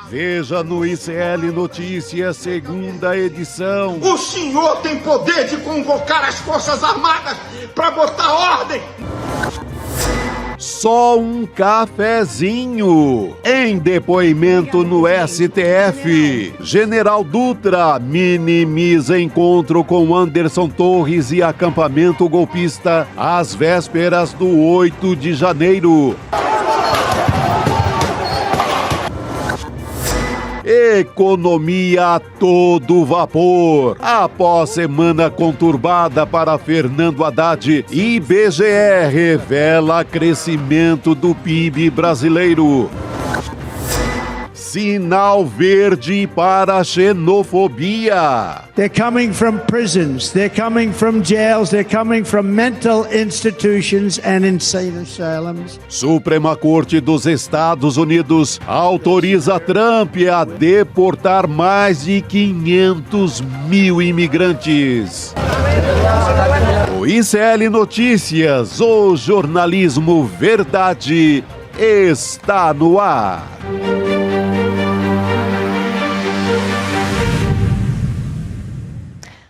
Veja no ICL Notícias, segunda edição. O senhor tem poder de convocar as Forças Armadas para botar ordem. Só um cafezinho. Em depoimento no STF, General Dutra minimiza encontro com Anderson Torres e acampamento golpista às vésperas do 8 de janeiro. Economia a todo vapor. Após semana conturbada para Fernando Haddad, IBGE revela crescimento do PIB brasileiro. Sinal verde para a xenofobia. They're coming from prisons, they're coming from jails, they're coming from mental institutions and insane asylums. Suprema Corte dos Estados Unidos autoriza Trump a deportar mais de 500 mil imigrantes. O ICL Notícias, o jornalismo verdade, está no ar.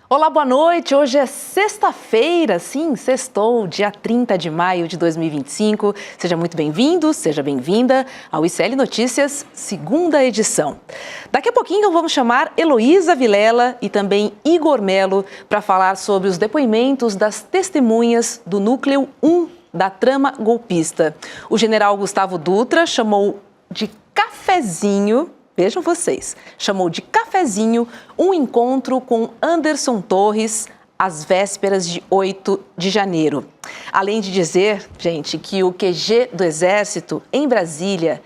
Olá, boa noite. Hoje é sexta-feira, sim, sextou, dia 30 de maio de 2025. Seja muito bem-vindo, seja bem-vinda ao ICL Notícias, segunda edição. Daqui a pouquinho vamos chamar Heloísa Vilela e também Igor Melo para falar sobre os depoimentos das testemunhas do Núcleo 1 da trama golpista. O general Gustavo Dutra chamou de cafezinho. Vejam vocês, chamou de cafezinho um encontro com Anderson Torres às vésperas de 8 de janeiro. Além de dizer, gente, que o QG do Exército, em Brasília,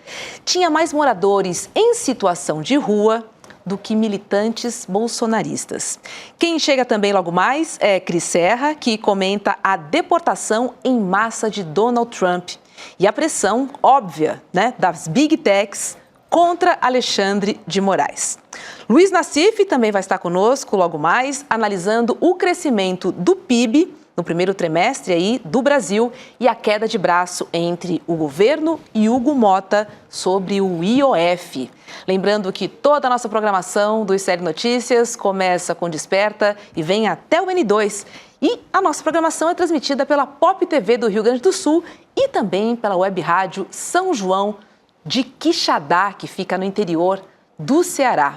tinha mais moradores em situação de rua do que militantes bolsonaristas. Quem chega também logo mais é Cris Serra, que comenta a deportação em massa de Donald Trump e a pressão óbvia, das Big Techs contra Alexandre de Moraes. Luiz Nassif também vai estar conosco logo mais, analisando o crescimento do PIB no primeiro trimestre aí do Brasil e a queda de braço entre o governo e Hugo Mota sobre o IOF. Lembrando que toda a nossa programação do ICL Notícias começa com Desperta e vem até o N2. E a nossa programação é transmitida pela Pop TV do Rio Grande do Sul e também pela Web Rádio São João de Quixadá, que fica no interior do Ceará.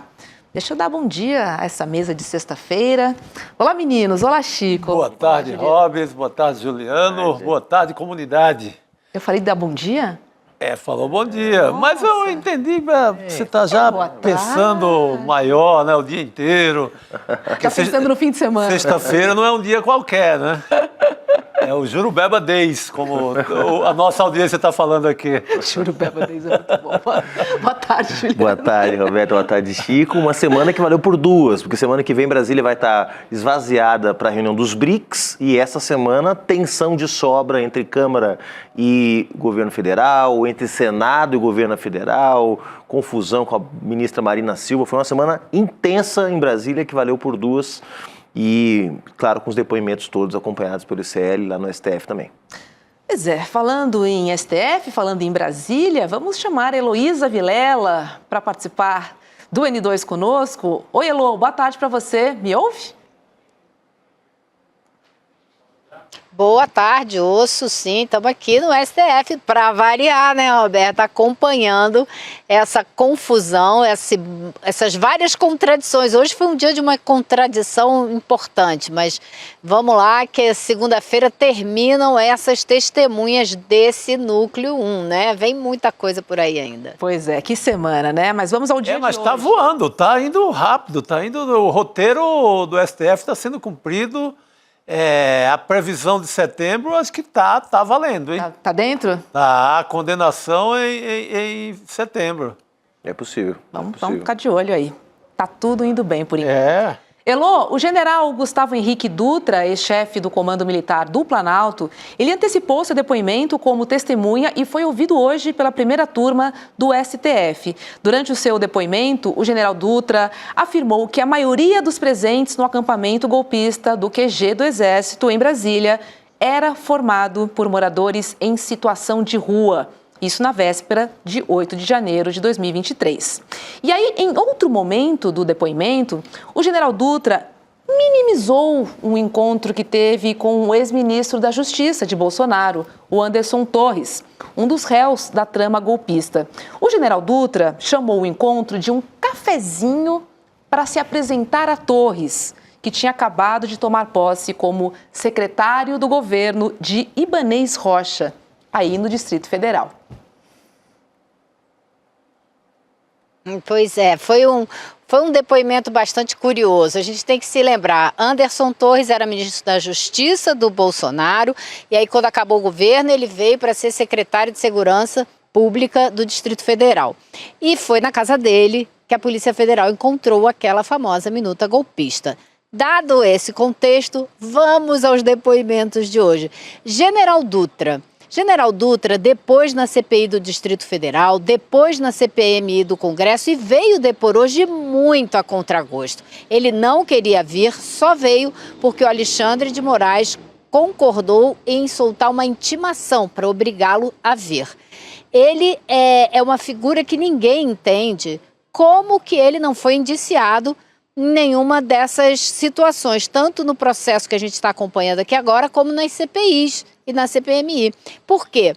Deixa eu dar bom dia a essa mesa de sexta-feira. Olá, meninos. Olá, Chico. Boa tarde, Robes. Boa tarde, Juliano. Boa tarde, comunidade. Eu falei de dar bom dia? Falou bom dia. Nossa. Mas eu entendi, você está já pensando maior, o dia inteiro. Está pensando no fim de semana. Sexta-feira não é um dia qualquer, né? É o Jurubeba Days, como a nossa audiência está falando aqui. Jurubeba Days é muito bom. Boa tarde, Juliano. Boa tarde, Roberto. Boa tarde, Chico. Uma semana que valeu por duas, porque semana que vem Brasília vai estar esvaziada para a reunião dos BRICS e essa semana tensão de sobra entre Câmara e governo federal, entre Senado e governo federal, confusão com a ministra Marina Silva. Foi uma semana intensa em Brasília que valeu por duas. E, claro, com os depoimentos todos acompanhados pelo ICL lá no STF também. Pois é, falando em STF, falando em Brasília, vamos chamar a Heloísa Vilela para participar do N2 conosco. Oi, Elo, boa tarde para você. Me ouve? Boa tarde, ouço sim, estamos aqui no STF para variar, Roberto, acompanhando essa confusão, essas várias contradições. Hoje foi um dia de uma contradição importante, mas vamos lá que segunda-feira terminam essas testemunhas desse núcleo 1, Vem muita coisa por aí ainda. Pois é, que semana, Mas vamos ao dia de hoje. Mas está voando, está indo rápido, o roteiro do STF está sendo cumprido. A previsão de setembro, acho que tá valendo, hein? Tá dentro? Tá, a condenação em setembro. É possível. Vamos ficar de olho aí. Tá tudo indo bem por enquanto. Elô, o general Gustavo Henrique Dutra, ex-chefe do Comando Militar do Planalto, ele antecipou seu depoimento como testemunha e foi ouvido hoje pela primeira turma do STF. Durante o seu depoimento, o general Dutra afirmou que a maioria dos presentes no acampamento golpista do QG do Exército em Brasília era formado por moradores em situação de rua Isso na véspera de 8 de janeiro de 2023. E aí, em outro momento do depoimento, o general Dutra minimizou um encontro que teve com o ex-ministro da Justiça de Bolsonaro, o Anderson Torres, um dos réus da trama golpista. O general Dutra chamou o encontro de um cafezinho para se apresentar a Torres, que tinha acabado de tomar posse como secretário do governo de Ibanez Rocha, aí no Distrito Federal. Pois é, foi um depoimento bastante curioso. A gente tem que se lembrar, Anderson Torres era ministro da Justiça do Bolsonaro, e aí quando acabou o governo ele veio para ser secretário de Segurança Pública do Distrito Federal. E foi na casa dele que a Polícia Federal encontrou aquela famosa minuta golpista. Dado esse contexto, vamos aos depoimentos de hoje. General Dutra, depois na CPI do Distrito Federal, depois na CPMI do Congresso e veio depor hoje muito a contragosto. Ele não queria vir, só veio porque o Alexandre de Moraes concordou em soltar uma intimação para obrigá-lo a vir. Ele é uma figura que ninguém entende como que ele não foi indiciado em nenhuma dessas situações, tanto no processo que a gente está acompanhando aqui agora, como nas CPIs e na CPMI. Por quê?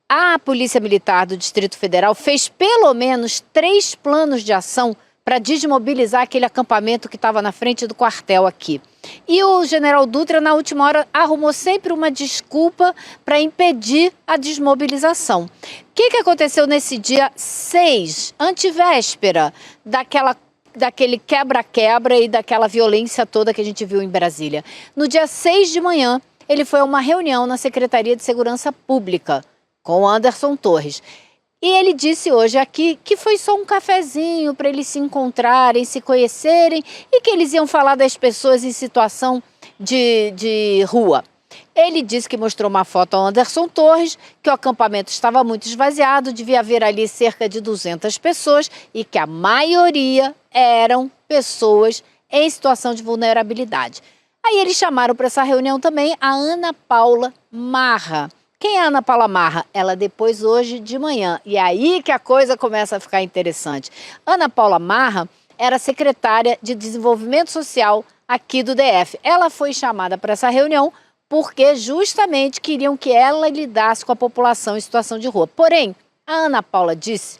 A Polícia Militar do Distrito Federal fez pelo menos 3 planos de ação para desmobilizar aquele acampamento que estava na frente do quartel aqui. E o general Dutra, na última hora, arrumou sempre uma desculpa para impedir a desmobilização. O que aconteceu nesse dia 6, antevéspera daquele quebra-quebra e daquela violência toda que a gente viu em Brasília? No dia 6 de manhã, ele foi a uma reunião na Secretaria de Segurança Pública com o Anderson Torres. E ele disse hoje aqui que foi só um cafezinho para eles se encontrarem, se conhecerem e que eles iam falar das pessoas em situação de rua. Ele disse que mostrou uma foto ao Anderson Torres, que o acampamento estava muito esvaziado, devia haver ali cerca de 200 pessoas e que a maioria eram pessoas em situação de vulnerabilidade. Aí eles chamaram para essa reunião também a Ana Paula Marra. Quem é a Ana Paula Marra? Ela depois hoje de manhã. E aí que a coisa começa a ficar interessante. Ana Paula Marra era secretária de Desenvolvimento Social aqui do DF. Ela foi chamada para essa reunião porque justamente queriam que ela lidasse com a população em situação de rua. Porém, a Ana Paula disse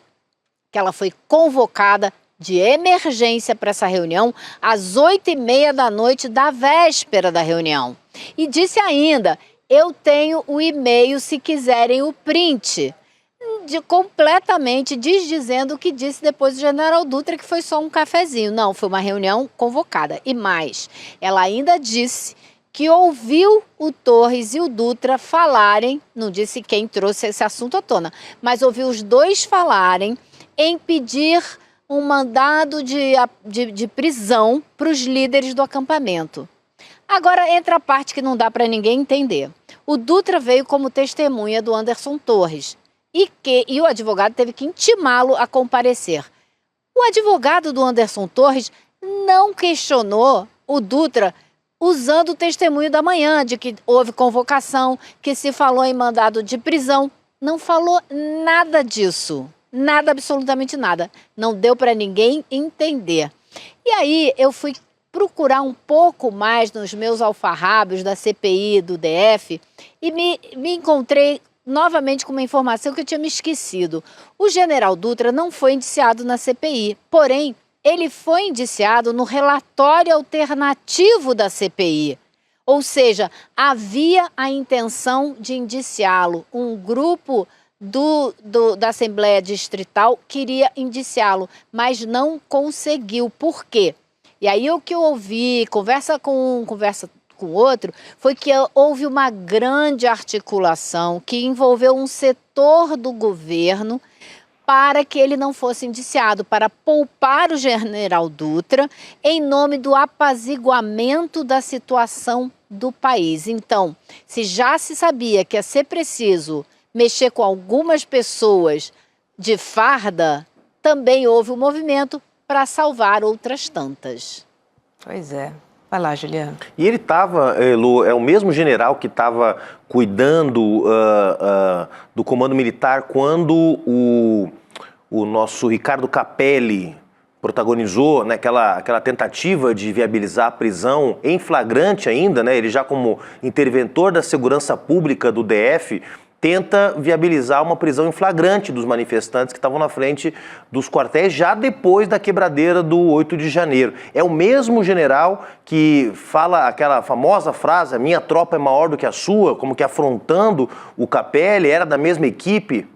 que ela foi convocada de emergência para essa reunião às 8h30 da noite da véspera da reunião. E disse ainda: eu tenho o e-mail se quiserem o print. Completamente desdizendo o que disse depois o general Dutra, que foi só um cafezinho. Não, foi uma reunião convocada. E mais, ela ainda disse que ouviu o Torres e o Dutra falarem, não disse quem trouxe esse assunto à tona, mas ouviu os dois falarem em pedir um mandado de prisão para os líderes do acampamento. Agora entra a parte que não dá para ninguém entender. O Dutra veio como testemunha do Anderson Torres e o advogado teve que intimá-lo a comparecer. O advogado do Anderson Torres não questionou o Dutra usando o testemunho da manhã, de que houve convocação, que se falou em mandado de prisão. Não falou nada disso. Nada, absolutamente nada. Não deu para ninguém entender. E aí eu fui procurar um pouco mais nos meus alfarrábios da CPI do DF e me encontrei novamente com uma informação que eu tinha me esquecido. O general Dutra não foi indiciado na CPI, porém, ele foi indiciado no relatório alternativo da CPI. Ou seja, havia a intenção de indiciá-lo. Um grupo da Assembleia Distrital queria indiciá-lo, mas não conseguiu. Por quê? E aí o que eu ouvi, conversa com outro, foi que houve uma grande articulação que envolveu um setor do governo para que ele não fosse indiciado, para poupar o general Dutra em nome do apaziguamento da situação do país. Então, se já se sabia que ia ser preciso mexer com algumas pessoas de farda, também houve um movimento para salvar outras tantas. Pois é. Vai lá, Juliano. E ele estava, Lu, é o mesmo general que estava cuidando do comando militar quando o nosso Ricardo Capelli protagonizou, né, aquela tentativa de viabilizar a prisão em flagrante ainda, né? Ele já como interventor da segurança pública do DF tenta viabilizar uma prisão em flagrante dos manifestantes que estavam na frente dos quartéis já depois da quebradeira do 8 de janeiro. É o mesmo general que fala aquela famosa frase, a minha tropa é maior do que a sua, como que afrontando o Capelli, era da mesma equipe?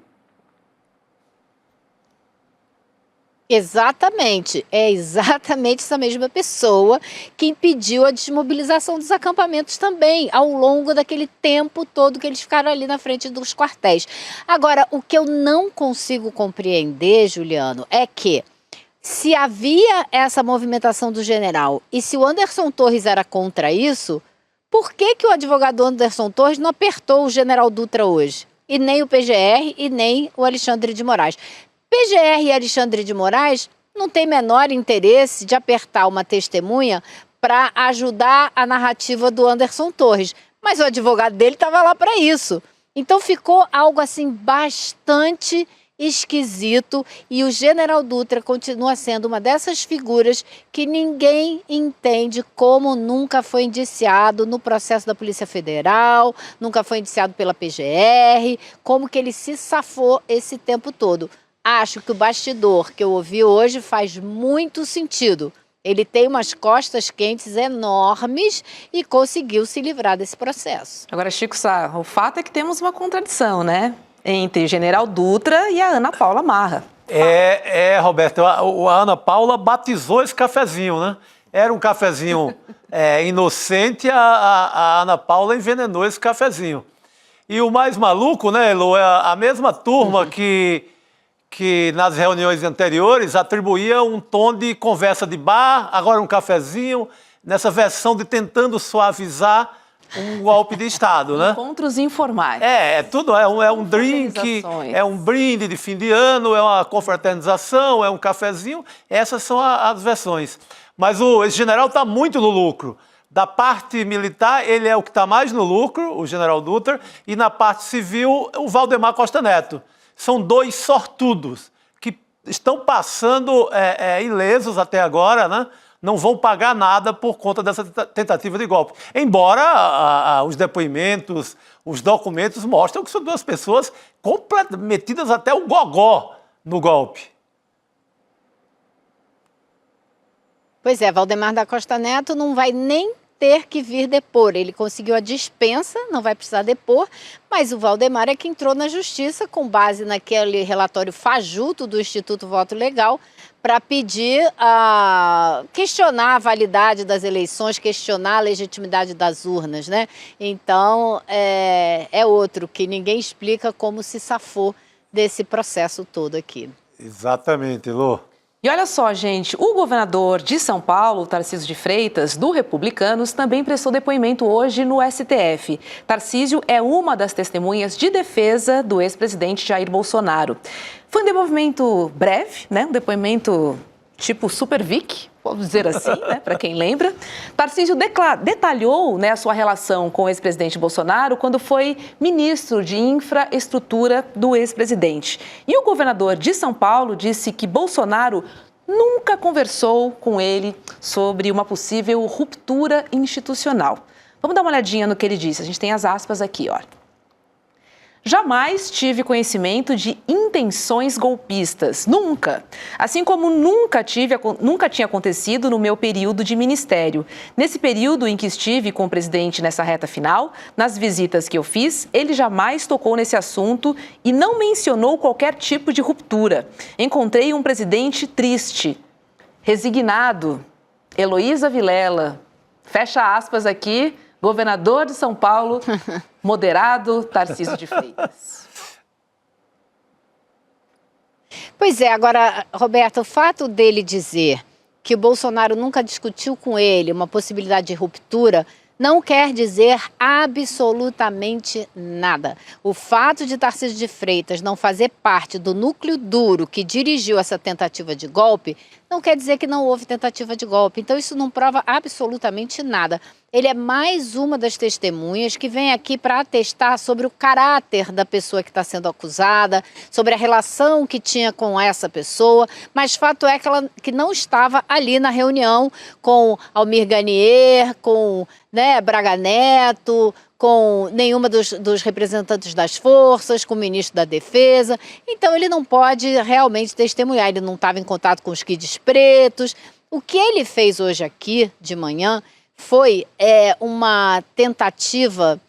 Exatamente, é exatamente essa mesma pessoa que impediu a desmobilização dos acampamentos também, ao longo daquele tempo todo que eles ficaram ali na frente dos quartéis. Agora, o que eu não consigo compreender, Juliano, é que se havia essa movimentação do general e se o Anderson Torres era contra isso, por que o advogado Anderson Torres não apertou o general Dutra hoje? E nem o PGR e nem o Alexandre de Moraes. PGR e Alexandre de Moraes não têm menor interesse de apertar uma testemunha para ajudar a narrativa do Anderson Torres. Mas o advogado dele estava lá para isso. Então ficou algo assim bastante esquisito e o general Dutra continua sendo uma dessas figuras que ninguém entende como nunca foi indiciado no processo da Polícia Federal, nunca foi indiciado pela PGR, como que ele se safou esse tempo todo. Acho que o bastidor que eu ouvi hoje faz muito sentido. Ele tem umas costas quentes enormes e conseguiu se livrar desse processo. Agora, Chico Sá, o fato é que temos uma contradição, né? Entre General Dutra e a Ana Paula Marra. Roberto, a Ana Paula batizou esse cafezinho, né? Era um cafezinho inocente, a Ana Paula envenenou esse cafezinho. E o mais maluco, né, Elo, é a mesma turma que nas reuniões anteriores atribuía um tom de conversa de bar, agora um cafezinho, nessa versão de tentando suavizar um golpe de Estado, né? Encontros informais. Tudo é um drink, é um brinde de fim de ano, é uma confraternização, é um cafezinho, essas são as versões. Mas esse general está muito no lucro. Da parte militar, ele é o que está mais no lucro, o general Dutra, e na parte civil, o Valdemar Costa Neto. São dois sortudos que estão passando ilesos até agora, né? Não vão pagar nada por conta dessa tentativa de golpe. Embora os depoimentos, os documentos mostram que são duas pessoas metidas até o gogó no golpe. Pois é, Valdemar da Costa Neto não vai nem ter que vir depor. Ele conseguiu a dispensa, não vai precisar depor, mas o Valdemar é que entrou na justiça com base naquele relatório fajuto do Instituto Voto Legal para pedir questionar a validade das eleições, questionar a legitimidade das urnas, né? Então, é outro que ninguém explica como se safou desse processo todo aqui. Exatamente, Elô. E olha só, gente, o governador de São Paulo, Tarcísio de Freitas, do Republicanos, também prestou depoimento hoje no STF. Tarcísio é uma das testemunhas de defesa do ex-presidente Jair Bolsonaro. Foi um depoimento breve, né? Um depoimento tipo Super Vic, vamos dizer assim, né? Para quem lembra. Tarcísio detalhou, né, a sua relação com o ex-presidente Bolsonaro quando foi ministro de infraestrutura do ex-presidente. E o governador de São Paulo disse que Bolsonaro nunca conversou com ele sobre uma possível ruptura institucional. Vamos dar uma olhadinha no que ele disse. A gente tem as aspas aqui, ó. Jamais tive conhecimento de intenções golpistas, nunca. Assim como nunca tinha acontecido no meu período de ministério. Nesse período em que estive com o presidente nessa reta final, nas visitas que eu fiz, ele jamais tocou nesse assunto e não mencionou qualquer tipo de ruptura. Encontrei um presidente triste, resignado. Heloísa Vilela, fecha aspas aqui, governador de São Paulo, moderado Tarcísio de Freitas. Pois é, agora, Roberto, o fato dele dizer que o Bolsonaro nunca discutiu com ele uma possibilidade de ruptura não quer dizer absolutamente nada. O fato de Tarcísio de Freitas não fazer parte do núcleo duro que dirigiu essa tentativa de golpe não quer dizer que não houve tentativa de golpe. Então isso não prova absolutamente nada. Ele é mais uma das testemunhas que vem aqui para atestar sobre o caráter da pessoa que está sendo acusada, sobre a relação que tinha com essa pessoa, mas fato é que não estava ali na reunião com Almir Garnier, com Braga Neto, com nenhuma dos representantes das forças, com o ministro da Defesa. Então ele não pode realmente testemunhar, ele não estava em contato com os kids pretos. O que ele fez hoje aqui de manhã foi uma tentativa,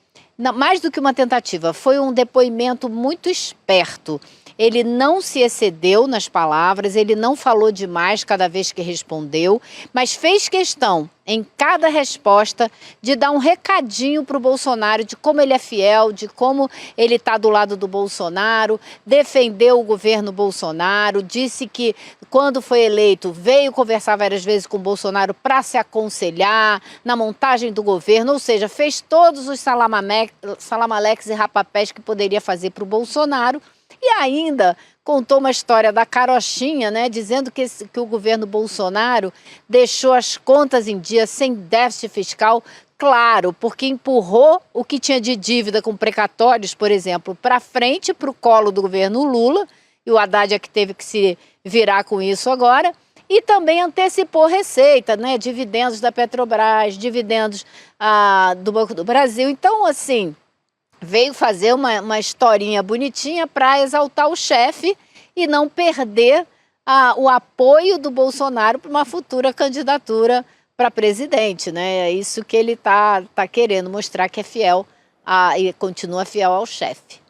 mais do que uma tentativa, foi um depoimento muito esperto. Ele não se excedeu nas palavras, ele não falou demais cada vez que respondeu, mas fez questão, em cada resposta, de dar um recadinho para o Bolsonaro de como ele é fiel, de como ele está do lado do Bolsonaro, defendeu o governo Bolsonaro, disse que quando foi eleito veio conversar várias vezes com o Bolsonaro para se aconselhar na montagem do governo, ou seja, fez todos os salamaleques e rapapés que poderia fazer para o Bolsonaro. E ainda contou uma história da carochinha, dizendo que o governo Bolsonaro deixou as contas em dia sem déficit fiscal, claro, porque empurrou o que tinha de dívida com precatórios, por exemplo, para frente, para o colo do governo Lula, e o Haddad é que teve que se virar com isso agora, e também antecipou receita, dividendos da Petrobras, dividendos do Banco do Brasil. Então, assim, veio fazer uma historinha bonitinha para exaltar o chefe e não perder o apoio do Bolsonaro para uma futura candidatura para presidente, É isso que ele tá querendo, mostrar que é fiel e continua fiel ao chefe.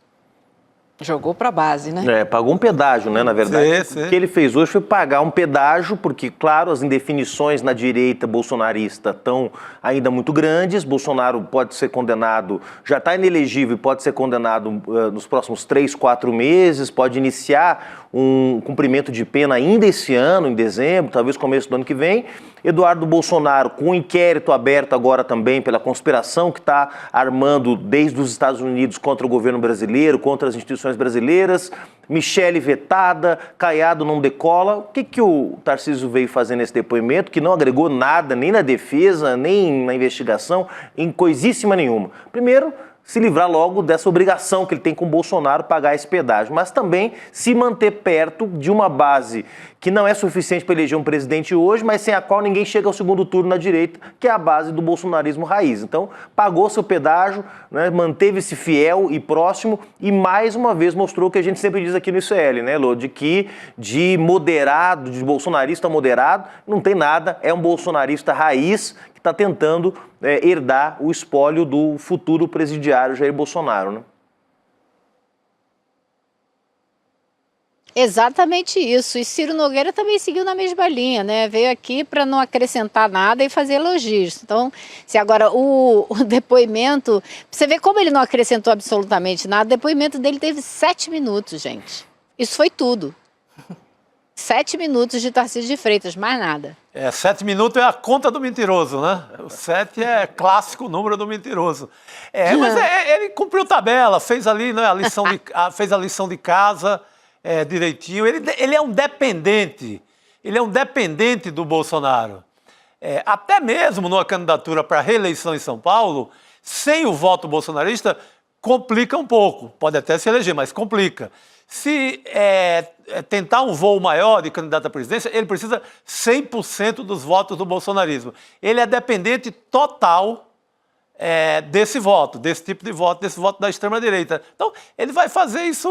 Jogou para a base, Pagou um pedágio, na verdade. Sim. O que ele fez hoje foi pagar um pedágio, porque, claro, as indefinições na direita bolsonarista estão ainda muito grandes. Bolsonaro pode ser condenado, já está inelegível e pode ser condenado nos próximos 3, 4 meses, pode iniciar um cumprimento de pena ainda esse ano, em dezembro, talvez começo do ano que vem. Eduardo Bolsonaro, com um inquérito aberto agora também pela conspiração que está armando desde os Estados Unidos contra o governo brasileiro, contra as instituições brasileiras. Michele vetada, Caiado não decola. O que o Tarcísio veio fazer nesse depoimento, que não agregou nada, nem na defesa, nem na investigação, em coisíssima nenhuma? Primeiro, se livrar logo dessa obrigação que ele tem com o Bolsonaro, pagar esse pedágio, mas também se manter perto de uma base que não é suficiente para eleger um presidente hoje, mas sem a qual ninguém chega ao segundo turno na direita, que é a base do bolsonarismo raiz. Então, pagou seu pedágio, manteve-se fiel e próximo e, mais uma vez, mostrou o que a gente sempre diz aqui no ICL, Lô, de que de moderado, de bolsonarista moderado, não tem nada, é um bolsonarista raiz que está tentando herdar o espólio do futuro presidiário Jair Bolsonaro, Exatamente isso. E Ciro Nogueira também seguiu na mesma linha, Veio aqui para não acrescentar nada e fazer elogios. Então, se agora o depoimento... Você vê como ele não acrescentou absolutamente nada. O depoimento dele teve 7 minutos, gente. Isso foi tudo. 7 minutos de Tarcísio de Freitas, mais nada. 7 minutos é a conta do mentiroso, O 7 é clássico número do mentiroso. Mas ele cumpriu tabela, fez ali fez a lição de casa direitinho. Ele é um dependente, do Bolsonaro. Até mesmo numa candidatura para reeleição em São Paulo, sem o voto bolsonarista, complica um pouco. Pode até se eleger, mas complica. Se tentar um voo maior de candidato à presidência, ele precisa 100% dos votos do bolsonarismo. Ele é dependente total desse voto, desse tipo de voto, desse voto da extrema-direita. Então, ele vai fazer isso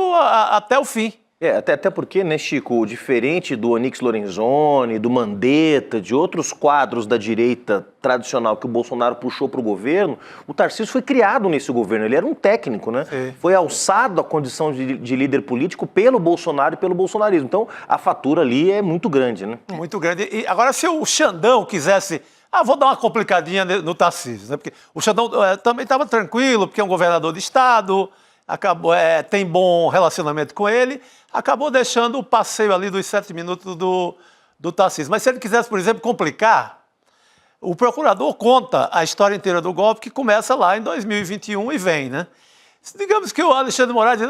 até o fim. Até porque, Chico, diferente do Onyx Lorenzoni, do Mandetta, de outros quadros da direita tradicional que o Bolsonaro puxou para o governo, o Tarcísio foi criado nesse governo, ele era um técnico, Sim. Foi alçado à condição de líder político pelo Bolsonaro e pelo bolsonarismo. Então, a fatura ali é muito grande, Muito grande. E agora, se o Xandão quisesse... vou dar uma complicadinha no Tarcísio, Porque o Xandão também estava tranquilo, porque é um governador de estado, tem bom relacionamento com ele, acabou deixando o passeio ali dos 7 minutos do Tarcísio. Mas se ele quisesse, por exemplo, complicar, o procurador conta a história inteira do golpe, que começa lá em 2021 e vem, né? Digamos que o Alexandre de Moraes diz,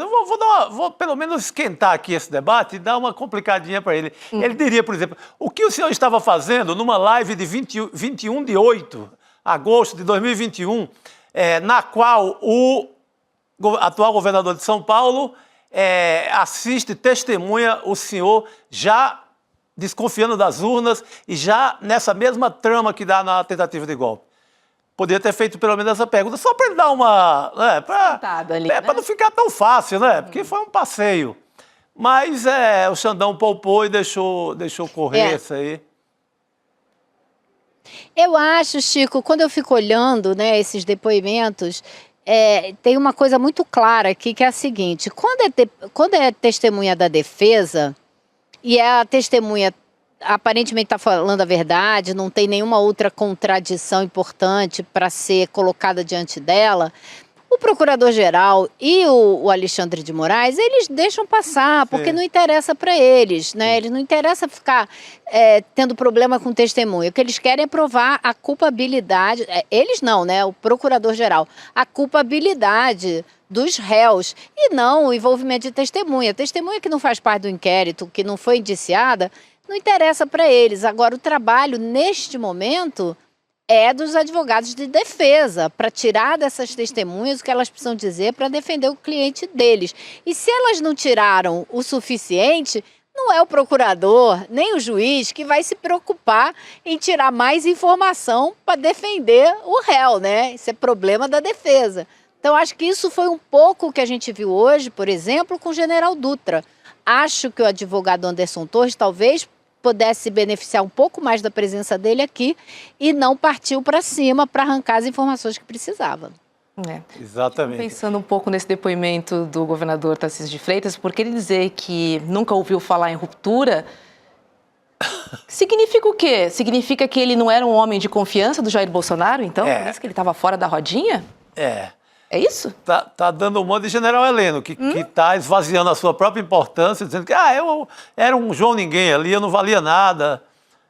vou pelo menos esquentar aqui esse debate e dar uma complicadinha para ele. Ele diria, por exemplo, o que o senhor estava fazendo numa live de 21 de agosto de 2021, na qual o atual governador de São Paulo assiste, testemunha o senhor já desconfiando das urnas e já nessa mesma trama que dá na tentativa de golpe. Poderia ter feito pelo menos essa pergunta, só para ele dar uma... para não ficar tão fácil, né? Porque foi um passeio. Mas o Xandão poupou e deixou correr isso aí. Eu acho, Chico, quando eu fico olhando, né, esses depoimentos, tem uma coisa muito clara aqui, que é a seguinte: quando é testemunha da defesa, e a testemunha aparentemente está falando a verdade, não tem nenhuma outra contradição importante para ser colocada diante dela, o procurador-geral e o Alexandre de Moraes, eles deixam passar, porque não interessa para eles, né? Eles não interessa ficar tendo problema com testemunha. O que eles querem é provar a culpabilidade, eles não, né? O procurador-geral, a culpabilidade dos réus e não o envolvimento de testemunha. Testemunha que não faz parte do inquérito, que não foi indiciada, não interessa para eles. Agora, o trabalho, neste momento, é dos advogados de defesa, para tirar dessas testemunhas o que elas precisam dizer para defender o cliente deles. E se elas não tiraram o suficiente, não é o procurador, nem o juiz que vai se preocupar em tirar mais informação para defender o réu, né? Isso é problema da defesa. Então, acho que isso foi um pouco o que a gente viu hoje, por exemplo, com o general Dutra. Acho que o advogado Anderson Torres talvez pudesse se beneficiar um pouco mais da presença dele aqui e não partiu para cima para arrancar as informações que precisava. Exatamente. Pensando um pouco nesse depoimento do governador Tarcísio de Freitas, porque ele dizer que nunca ouviu falar em ruptura, significa o quê? Significa que ele não era um homem de confiança do Jair Bolsonaro, então? Por isso que ele estava fora da rodinha? É isso? Tá dando um monte de general Heleno, que tá esvaziando a sua própria importância, dizendo que eu era um João Ninguém ali, eu não valia nada,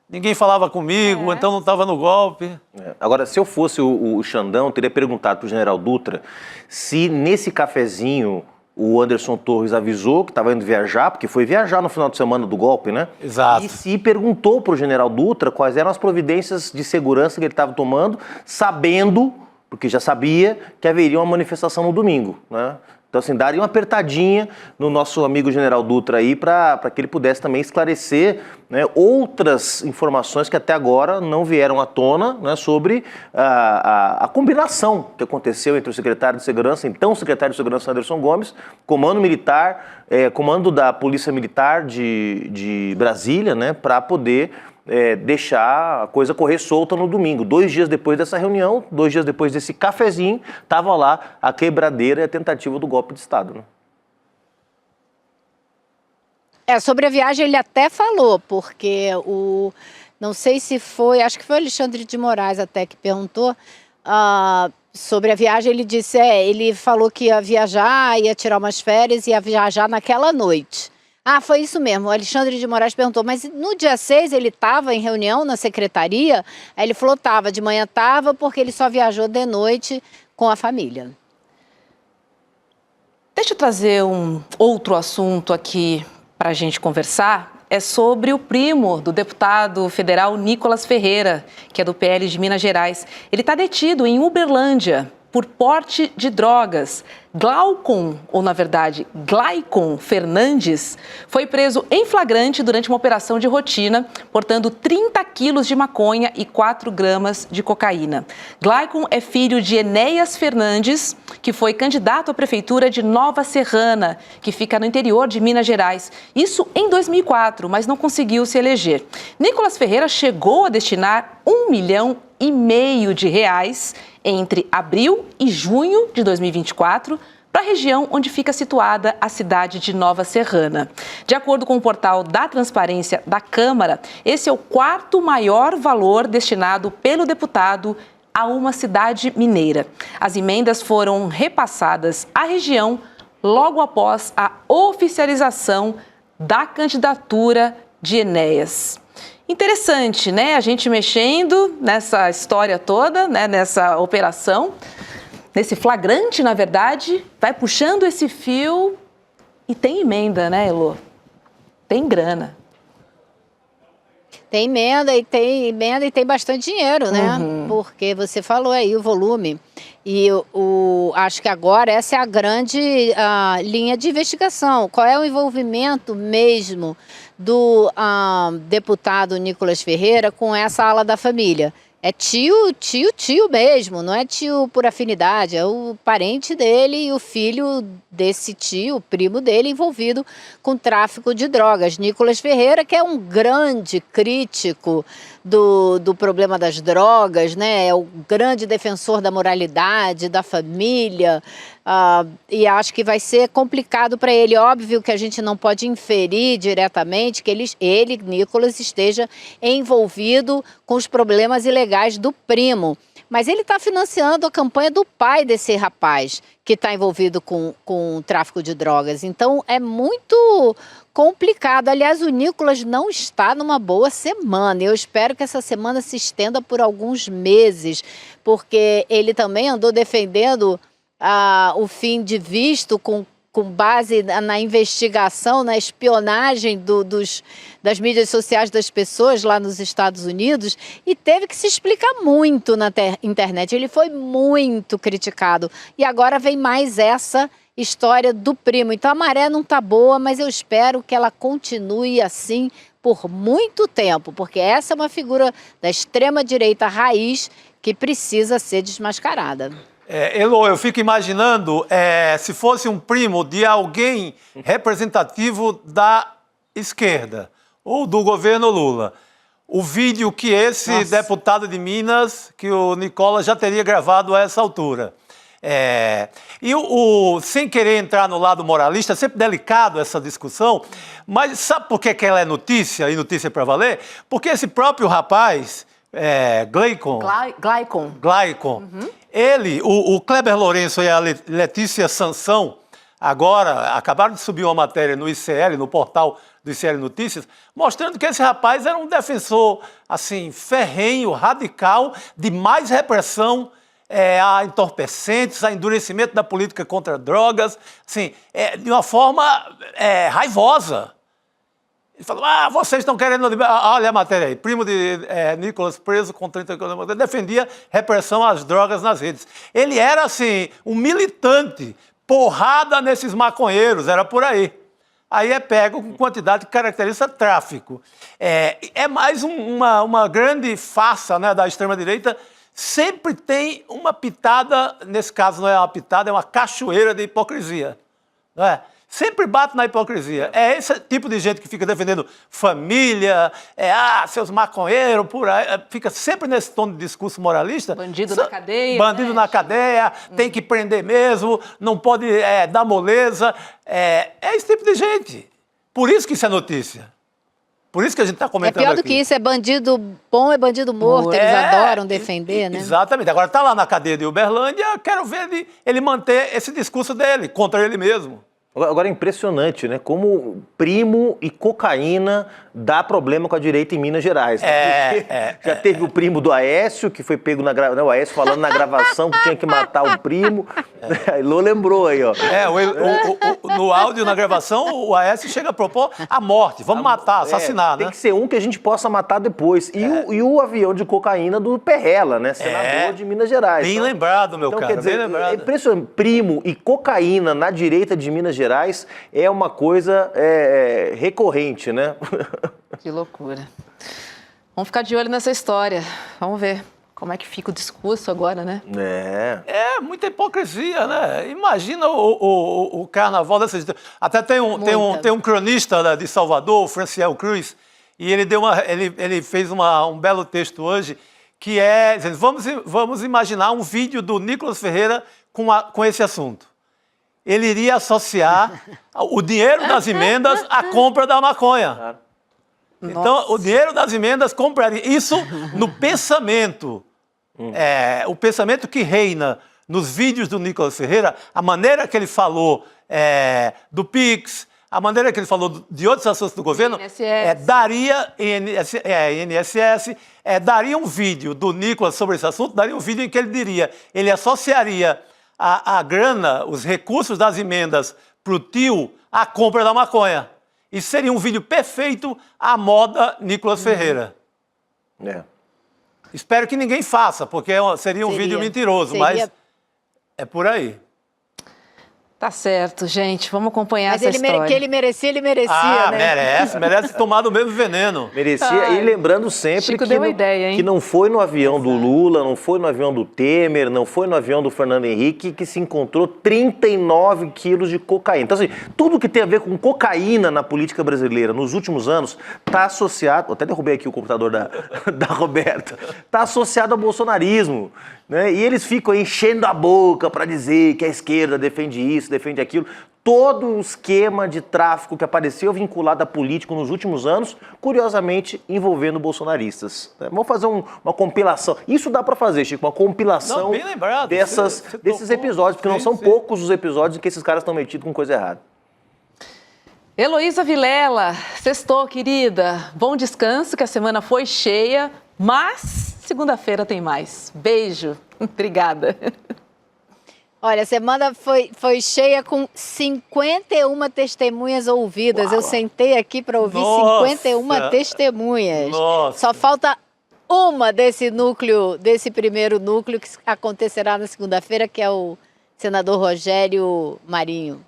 ninguém falava comigo, então não estava no golpe. Agora, se eu fosse o Xandão, eu teria perguntado para o general Dutra se nesse cafezinho o Anderson Torres avisou que estava indo viajar, porque foi viajar no final de semana do golpe, né? Exato. E se perguntou para o general Dutra quais eram as providências de segurança que ele estava tomando, sabendo, porque já sabia, que haveria uma manifestação no domingo, né? Então, assim, daria uma apertadinha no nosso amigo general Dutra aí para que ele pudesse também esclarecer, né, outras informações que até agora não vieram à tona, né, sobre a combinação que aconteceu entre o secretário de Segurança, então o secretário de Segurança Anderson Gomes, comando militar, comando da Polícia Militar de Brasília, né, para poder deixar a coisa correr solta no domingo. 2 dias depois dessa reunião, 2 dias depois desse cafezinho, estava lá a quebradeira e a tentativa do golpe de Estado, né? Sobre a viagem ele até falou, porque não sei se foi, acho que foi o Alexandre de Moraes até que perguntou sobre a viagem. Ele disse, ele falou que ia viajar, ia tirar umas férias, ia viajar naquela noite. Foi isso mesmo, o Alexandre de Moraes perguntou, mas no dia 6 ele estava em reunião na secretaria? Aí ele falou, de manhã estava, porque ele só viajou de noite com a família. Deixa eu trazer um outro assunto aqui para a gente conversar. É sobre o primo do deputado federal Nicolas Ferreira, que é do PL de Minas Gerais. Ele está detido em Uberlândia por porte de drogas. Glaicon Fernandes, foi preso em flagrante durante uma operação de rotina, portando 30 quilos de maconha e 4 gramas de cocaína. Glaicon é filho de Enéas Fernandes, que foi candidato à prefeitura de Nova Serrana, que fica no interior de Minas Gerais. Isso em 2004, mas não conseguiu se eleger. Nicolas Ferreira chegou a destinar R$1,5 milhão entre abril e junho de 2024 para a região onde fica situada a cidade de Nova Serrana. De acordo com o portal da Transparência da Câmara, esse é o 4º maior valor destinado pelo deputado a uma cidade mineira. As emendas foram repassadas à região logo após a oficialização da candidatura de Enéas. Interessante, né? A gente mexendo nessa história toda, né? Nessa operação, nesse flagrante, na verdade, vai puxando esse fio e tem emenda, né, Elô? Tem grana. Tem emenda e tem bastante dinheiro, né? Porque você falou aí o volume. E acho que agora essa é a grande linha de investigação. Qual é o envolvimento mesmo do deputado Nicolas Ferreira com essa ala da família? É tio mesmo, não é tio por afinidade, é o parente dele e o filho desse tio, o primo dele, envolvido com tráfico de drogas. Nicolas Ferreira, que é um grande crítico do problema das drogas, né? É o grande defensor da moralidade, da família, e acho que vai ser complicado para ele. Óbvio que a gente não pode inferir diretamente que ele, Nicolas, esteja envolvido com os problemas ilegais do primo. Mas ele está financiando a campanha do pai desse rapaz que está envolvido com o tráfico de drogas. Então é muito complicado. Aliás, o Nicolas não está numa boa semana. Eu espero que essa semana se estenda por alguns meses, porque ele também andou defendendo o fim de visto com base na investigação, na espionagem das mídias sociais das pessoas lá nos Estados Unidos, e teve que se explicar muito na internet. Ele foi muito criticado. E agora vem mais essa história do primo. Então a maré não está boa, mas eu espero que ela continue assim por muito tempo, porque essa é uma figura da extrema-direita raiz que precisa ser desmascarada. Elô, eu fico imaginando se fosse um primo de alguém representativo da esquerda ou do governo Lula, o vídeo que esse deputado de Minas, que o Nicolas já teria gravado a essa altura. Sem querer entrar no lado moralista, é sempre delicado essa discussão, mas sabe por que ela é notícia e notícia para valer? Porque esse próprio rapaz, Gleicon. Ele, o Kleber Lourenço e a Letícia Sansão, agora acabaram de subir uma matéria no ICL, no portal do ICL Notícias, mostrando que esse rapaz era um defensor, assim, ferrenho, radical, de mais repressão a entorpecentes, a endurecimento da política contra drogas, assim, de uma forma raivosa. Ele falou, vocês estão querendo... Olha a matéria aí, primo de Nicolas preso com 30 km, defendia repressão às drogas nas redes. Ele era, assim, um militante, porrada nesses maconheiros, era por aí. Aí é pego com quantidade que caracteriza tráfico. É mais uma grande farsa, né, da extrema-direita. Sempre tem uma pitada, nesse caso não é uma pitada, é uma cachoeira de hipocrisia, não é? Sempre bate na hipocrisia. É esse tipo de gente que fica defendendo família, seus maconheiros, por aí, fica sempre nesse tom de discurso moralista. Bandido na cadeia. Bandido na cadeia, tem que prender mesmo, não pode dar moleza. É esse tipo de gente. Por isso que isso é notícia. Por isso que a gente está comentando aqui. É pior do que isso, é bandido bom, é bandido morto, eles adoram defender, né? Exatamente. Agora está lá na cadeia de Uberlândia, quero ver ele manter esse discurso dele, contra ele mesmo. Agora é impressionante, né? Como primo e cocaína dá problema com a direita em Minas Gerais. Já teve o primo do Aécio, que foi pego o Aécio falando na gravação que tinha que matar o primo. A Elô lembrou aí, ó. No áudio, na gravação, o Aécio chega a propor a morte. Vamos matar, assassinar, né? Tem que ser um que a gente possa matar depois. E o avião de cocaína do Perrella, né? Senador de Minas Gerais. Bem lembrado, meu cara. Quer dizer, bem lembrado. É impressionante. Primo e cocaína na direita de Minas Gerais é uma coisa recorrente, né? Que loucura. Vamos ficar de olho nessa história. Vamos ver como é que fica o discurso agora, né? Muita hipocrisia, né? Imagina o carnaval dessas... Até tem um cronista de Salvador, o Franciel Cruz, e ele fez um belo texto hoje, que é... Vamos imaginar um vídeo do Nicolas Ferreira com esse assunto. Ele iria associar o dinheiro das emendas à compra da maconha. Então, o dinheiro das emendas compraria. Isso no pensamento. O pensamento que reina nos vídeos do Nicolas Ferreira, a maneira que ele falou do Pix, a maneira que ele falou de outros assuntos do governo, INSS. daria um vídeo do Nicolas sobre esse assunto, daria um vídeo em que ele diria, ele associaria a grana, os recursos das emendas para o tio à compra da maconha. Isso seria um vídeo perfeito à moda Nicolas Ferreira. Espero que ninguém faça, porque seria um vídeo mentiroso, mas é por aí. Tá certo, gente. Vamos acompanhar Mas essa história. Que ele merecia, né? Merece tomar do mesmo veneno. Merecia, e lembrando sempre Chico que, deu uma ideia, hein? que não foi no avião do Lula, não foi no avião do Temer, não foi no avião do Fernando Henrique que se encontrou 39 quilos de cocaína. Então, assim, tudo que tem a ver com cocaína na política brasileira nos últimos anos está associado, até derrubei aqui o computador da Roberta, está associado ao bolsonarismo. Né? E eles ficam enchendo a boca para dizer que a esquerda defende isso, defende aquilo. Todo o esquema de tráfico que apareceu vinculado a político nos últimos anos, curiosamente envolvendo bolsonaristas. Né? Vamos fazer uma compilação. Isso dá para fazer, Chico, uma compilação bem lembrado. desses episódios, porque não são poucos os episódios em que esses caras estão metidos com coisa errada. Heloísa Vilela, sextou, querida. Bom descanso, que a semana foi cheia, mas segunda-feira tem mais. Beijo. Obrigada. Olha, a semana foi cheia com 51 testemunhas ouvidas. Eu sentei aqui para ouvir 51 testemunhas. Nossa. Só falta uma desse primeiro núcleo que acontecerá na segunda-feira, que é o senador Rogério Marinho.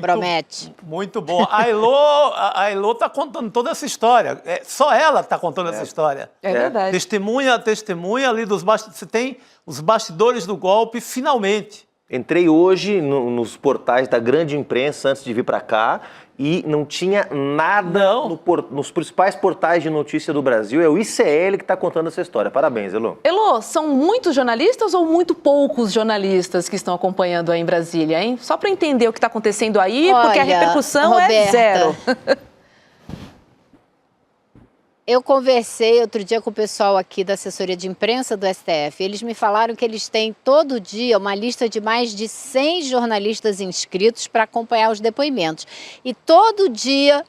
Promete. Muito bom. A Elô está contando toda essa história. Só ela está contando essa história. É verdade. Testemunha a testemunha ali dos bastidores. Você tem os bastidores do golpe, finalmente. Entrei hoje nos portais da grande imprensa antes de vir para cá e não tinha nada nos principais portais de notícia do Brasil. É o ICL que está contando essa história. Parabéns, Elô. Elô, são muitos jornalistas ou muito poucos jornalistas que estão acompanhando aí em Brasília, hein? Só para entender o que está acontecendo aí, porque a repercussão Roberta, é zero. Eu conversei outro dia com o pessoal aqui da assessoria de imprensa do STF. Eles me falaram que eles têm todo dia uma lista de mais de 100 jornalistas inscritos para acompanhar os depoimentos. E todo dia,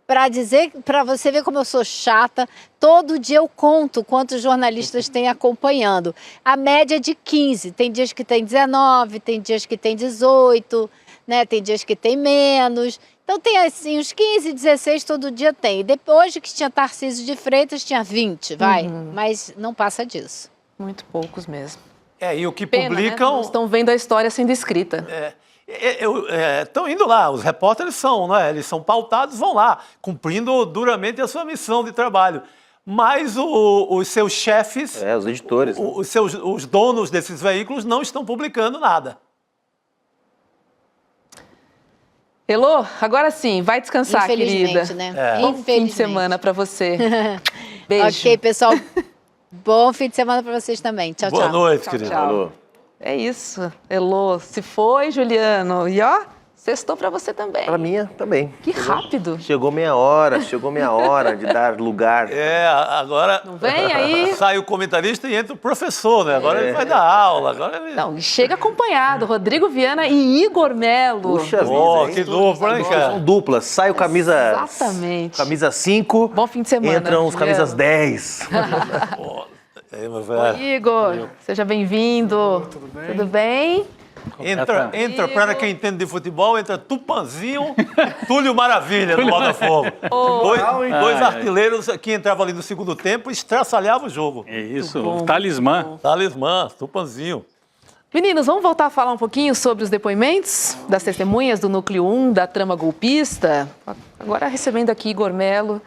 para você ver como eu sou chata, todo dia eu conto quantos jornalistas tem acompanhando. A média é de 15. Tem dias que tem 19, tem dias que tem 18, né? Tem dias que tem menos. Então tem assim, uns 15, 16 todo dia tem. E depois que tinha Tarcísio de Freitas, tinha 20, mas não passa disso. Muito poucos mesmo. E o que Pena, publicam... né? Não estão vendo a história sendo escrita. Estão indo lá, os repórteres eles são pautados, vão lá, cumprindo duramente a sua missão de trabalho. Mas os seus chefes... os editores. Os donos desses veículos não estão publicando nada. Elô, agora sim, vai descansar, querida. Infelizmente, né? Bom fim de semana para você. Beijo. Ok, pessoal. Bom fim de semana para vocês também. Tchau, tchau. Boa noite, querido. Tchau. É isso, Elô. Se foi, Juliano. E ó, sextou para você também. Para mim também. Que rápido. Chegou minha hora de dar lugar. Agora... Não vem aí? Sai o comentarista e entra o professor, né? Agora ele vai dar aula. Não, chega acompanhado. Rodrigo Viana e Igor Melo. Puxa vida, que dupla, hein, cara? São duplas. Sai o camisa... Exatamente. Camisa 5. Bom fim de semana. Entram os camisas 10. Oi, Igor. Seja bem-vindo. Tudo bem? Tudo bem? Entra para quem entende de futebol, entra Tupanzinho e Túlio Maravilha do Botafogo. Dois artilheiros que entravam ali no segundo tempo e estraçalhavam o jogo. É isso, o talismã. Talismã, Tupanzinho. Meninos, vamos voltar a falar um pouquinho sobre os depoimentos das testemunhas do Núcleo 1 da trama golpista. Agora recebendo aqui Igor Melo,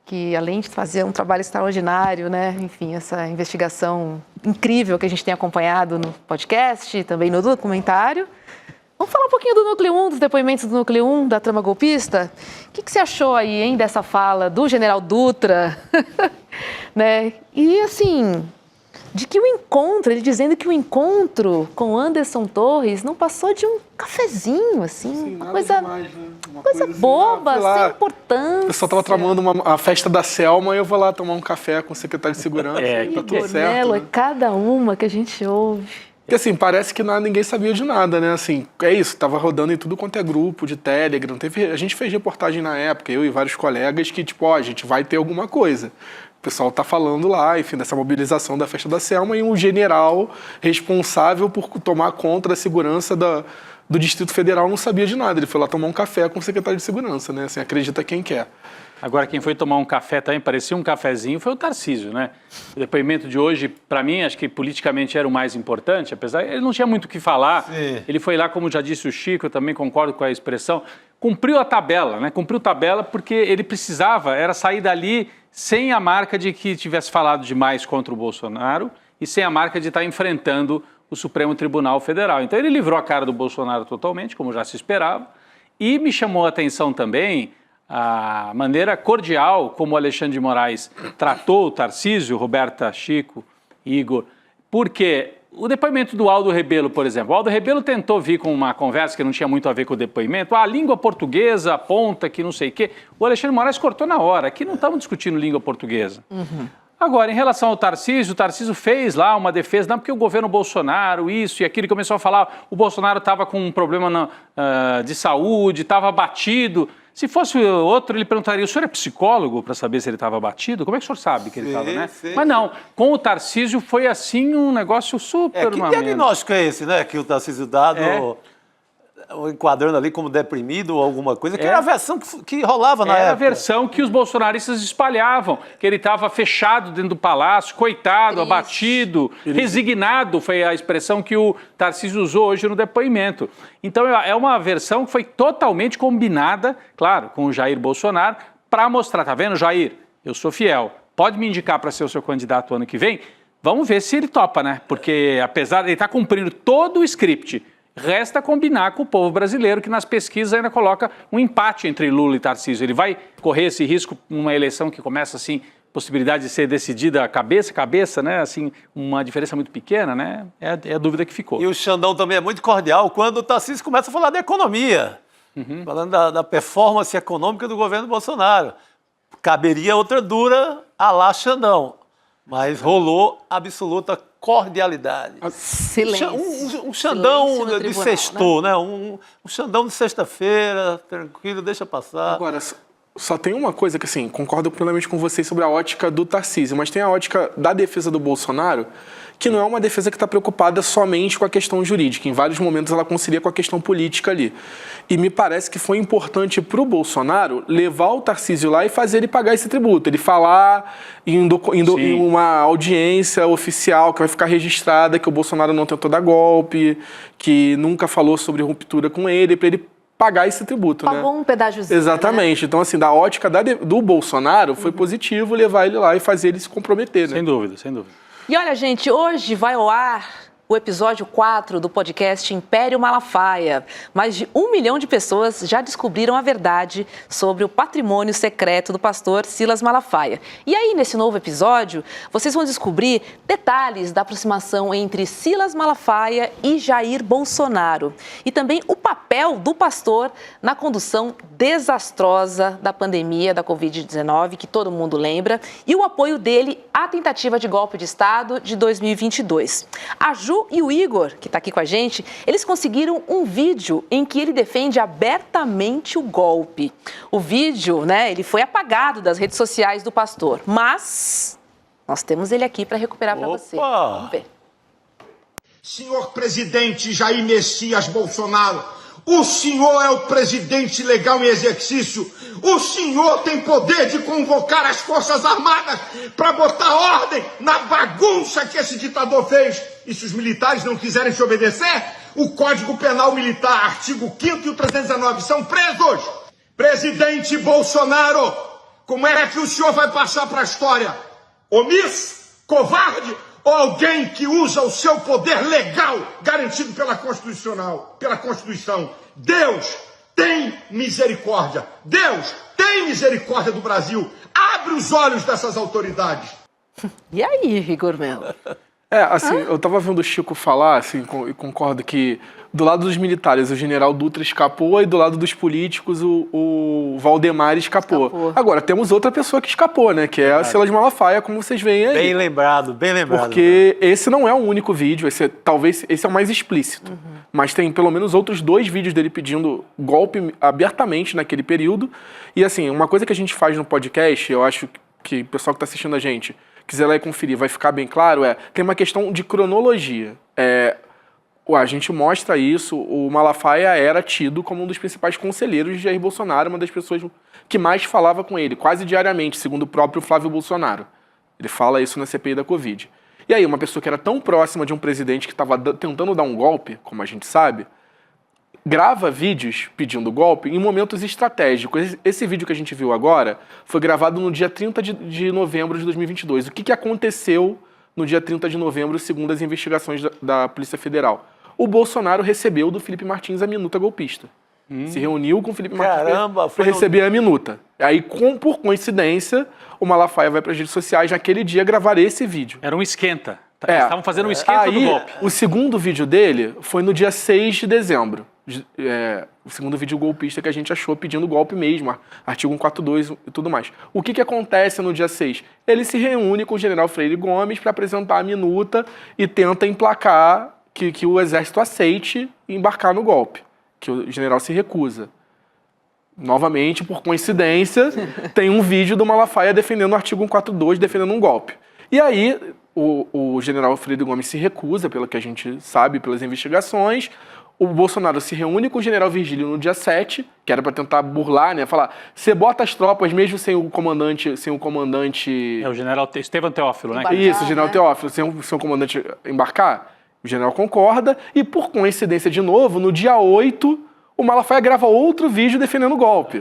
que além de fazer um trabalho extraordinário, né? Enfim, essa investigação incrível que a gente tem acompanhado no podcast, também no documentário. Vamos falar um pouquinho do Núcleo 1, dos depoimentos do Núcleo 1 da trama golpista? O que você achou aí, hein, dessa fala do general Dutra? Né? E assim, de que o encontro, ele dizendo que o encontro com Anderson Torres não passou de um cafezinho, assim, Sim, uma nada coisa... demais, né? Uma Coisa assim, boba, sem importância. O pessoal tava tramando a festa da Selma e eu vou lá tomar um café com o secretário de segurança. Tá tudo certo. Melo, né? é cada uma que a gente ouve. Porque assim, parece que ninguém sabia de nada, né? Assim, é isso, tava rodando em tudo quanto é grupo de Telegram. A gente fez reportagem na época, eu e vários colegas, que tipo, a gente vai ter alguma coisa. O pessoal tá falando lá, enfim, dessa mobilização da festa da Selma, e um general responsável por tomar conta da segurança do Distrito Federal não sabia de nada. Ele foi lá tomar um café com o secretário de Segurança, né? Assim, acredita quem quer. Agora, quem foi tomar um café também, parecia um cafezinho, foi o Tarcísio, né? O depoimento de hoje, para mim, acho que politicamente era o mais importante, apesar ele não tinha muito o que falar. Sim. Ele foi lá, como já disse o Chico, eu também concordo com a expressão, cumpriu a tabela, né? Cumpriu tabela porque ele precisava, era sair dali sem a marca de que tivesse falado demais contra o Bolsonaro e sem a marca de estar enfrentando o Supremo Tribunal Federal. Então, ele livrou a cara do Bolsonaro totalmente, como já se esperava, e me chamou a atenção também a maneira cordial como o Alexandre de Moraes tratou o Tarcísio, Roberta, Chico, Igor, porque o depoimento do Aldo Rebelo, por exemplo, o Aldo Rebelo tentou vir com uma conversa que não tinha muito a ver com o depoimento, a língua portuguesa aponta que não sei o quê, o Alexandre de Moraes cortou na hora, aqui não estamos discutindo língua portuguesa. Agora, em relação ao Tarcísio, o Tarcísio fez lá uma defesa, não porque o governo Bolsonaro, isso e aquilo, ele começou a falar, o Bolsonaro estava com um problema de saúde, estava abatido. Se fosse outro, ele perguntaria, o senhor é psicólogo para saber se ele estava abatido? Como é que o senhor sabe que ele estava, né? Sim. Mas não, com o Tarcísio foi assim um negócio super... Que diagnóstico é esse, né, que o Tarcísio dá enquadrando ali como deprimido ou alguma coisa, que era a versão que rolava na época. Era a versão que os bolsonaristas espalhavam, que ele estava fechado dentro do palácio, coitado, abatido, resignado, foi a expressão que o Tarcísio usou hoje no depoimento. Então é uma versão que foi totalmente combinada, claro, com o Jair Bolsonaro, para mostrar, tá vendo, Jair, eu sou fiel, pode me indicar para ser o seu candidato ano que vem? Vamos ver se ele topa, né? Porque apesar de ele estar cumprindo todo o script, resta combinar com o povo brasileiro, que nas pesquisas ainda coloca um empate entre Lula e Tarcísio. Ele vai correr esse risco numa eleição que começa assim, possibilidade de ser decidida cabeça a cabeça, né? Assim, uma diferença muito pequena, né? É a dúvida que ficou. E o Xandão também é muito cordial quando o Tarcísio começa a falar da economia, falando da performance econômica do governo Bolsonaro. Caberia outra dura à la Xandão, mas rolou absoluta cordialidade. Silêncio. Um Xandão de sextou, né? Um Xandão de sexta-feira, tranquilo, deixa passar. Agora, só tem uma coisa que, assim, concordo plenamente com vocês sobre a ótica do Tarcísio, mas tem a ótica da defesa do Bolsonaro, que não é uma defesa que está preocupada somente com a questão jurídica. Em vários momentos ela concilia com a questão política ali. E me parece que foi importante para o Bolsonaro levar o Tarcísio lá e fazer ele pagar esse tributo. Ele falar em uma audiência oficial que vai ficar registrada que o Bolsonaro não tentou dar golpe, que nunca falou sobre ruptura com ele, para ele pagar esse tributo, né? Pagou um pedágiozinho, exatamente. Né? Então, assim, da ótica do Bolsonaro, foi positivo levar ele lá e fazer ele se comprometer, né? Sem dúvida, sem dúvida. E olha, gente, hoje vai ao ar o episódio 4 do podcast Império Malafaia. Mais de 1 milhão de pessoas já descobriram a verdade sobre o patrimônio secreto do pastor Silas Malafaia. E aí, nesse novo episódio, vocês vão descobrir detalhes da aproximação entre Silas Malafaia e Jair Bolsonaro. E também o papel do pastor na condução desastrosa da pandemia da Covid-19, que todo mundo lembra, e o apoio dele à tentativa de golpe de Estado de 2022. A Ju e o Igor, que está aqui com a gente, eles conseguiram um vídeo em que ele defende abertamente o golpe. O vídeo, né, ele foi apagado das redes sociais do pastor, mas nós temos ele aqui para recuperar para você. Vamos ver. Senhor presidente Jair Messias Bolsonaro, o senhor é o presidente legal em exercício. O senhor tem poder de convocar as Forças Armadas para botar ordem na bagunça que esse ditador fez. E se os militares não quiserem te obedecer, o Código Penal Militar, artigo 5º e o 319, são presos. Presidente Bolsonaro, como é que o senhor vai passar para a história? Omisso? Covarde? Ou alguém que usa o seu poder legal, garantido pela Constituição? Deus tem misericórdia. Deus tem misericórdia do Brasil. Abre os olhos dessas autoridades. E aí, Igor Melo? Eu tava vendo o Chico falar, assim, e concordo que do lado dos militares o general Dutra escapou e do lado dos políticos o Valdemar escapou. Agora, temos outra pessoa que escapou, né? Que é a Silas Malafaia, como vocês veem aí. Bem lembrado, bem lembrado. Porque esse não é o único vídeo, talvez esse é o mais explícito. Mas tem pelo menos outros 2 vídeos dele pedindo golpe abertamente naquele período. E assim, uma coisa que a gente faz no podcast, eu acho que o pessoal que está assistindo a gente quiser lá e conferir, vai ficar bem claro, tem uma questão de cronologia. A gente mostra isso, o Malafaia era tido como um dos principais conselheiros de Jair Bolsonaro, uma das pessoas que mais falava com ele, quase diariamente, segundo o próprio Flávio Bolsonaro. Ele fala isso na CPI da Covid. E aí, uma pessoa que era tão próxima de um presidente que estava tentando dar um golpe, como a gente sabe, grava vídeos pedindo golpe em momentos estratégicos. Esse vídeo que a gente viu agora foi gravado no dia 30 de novembro de 2022. O que aconteceu no dia 30 de novembro, segundo as investigações da Polícia Federal? O Bolsonaro recebeu do Felipe Martins a minuta golpista. Se reuniu com o Felipe Martins para receber a minuta. Aí, por coincidência, o Malafaia vai para as redes sociais naquele dia gravar esse vídeo. Era um esquenta. Estavam fazendo um esquenta do golpe. O segundo vídeo dele foi no dia 6 de dezembro. O segundo vídeo golpista que a gente achou pedindo golpe mesmo, artigo 142 e tudo mais. O que acontece no dia 6? Ele se reúne com o general Freire Gomes para apresentar a minuta e tenta emplacar que o exército aceite embarcar no golpe, que o general se recusa. Novamente, por coincidência, tem um vídeo do Malafaia defendendo o artigo 142, defendendo um golpe. E aí, o general Freire Gomes se recusa, pelo que a gente sabe, pelas investigações. O Bolsonaro se reúne com o general Virgílio no dia 7, que era para tentar burlar, né? Falar, você bota as tropas mesmo sem o comandante... o general Estevam Teófilo, né? Isso, o general Teófilo, sem o comandante embarcar. O general concorda e, por coincidência de novo, no dia 8, o Malafaia grava outro vídeo defendendo o golpe.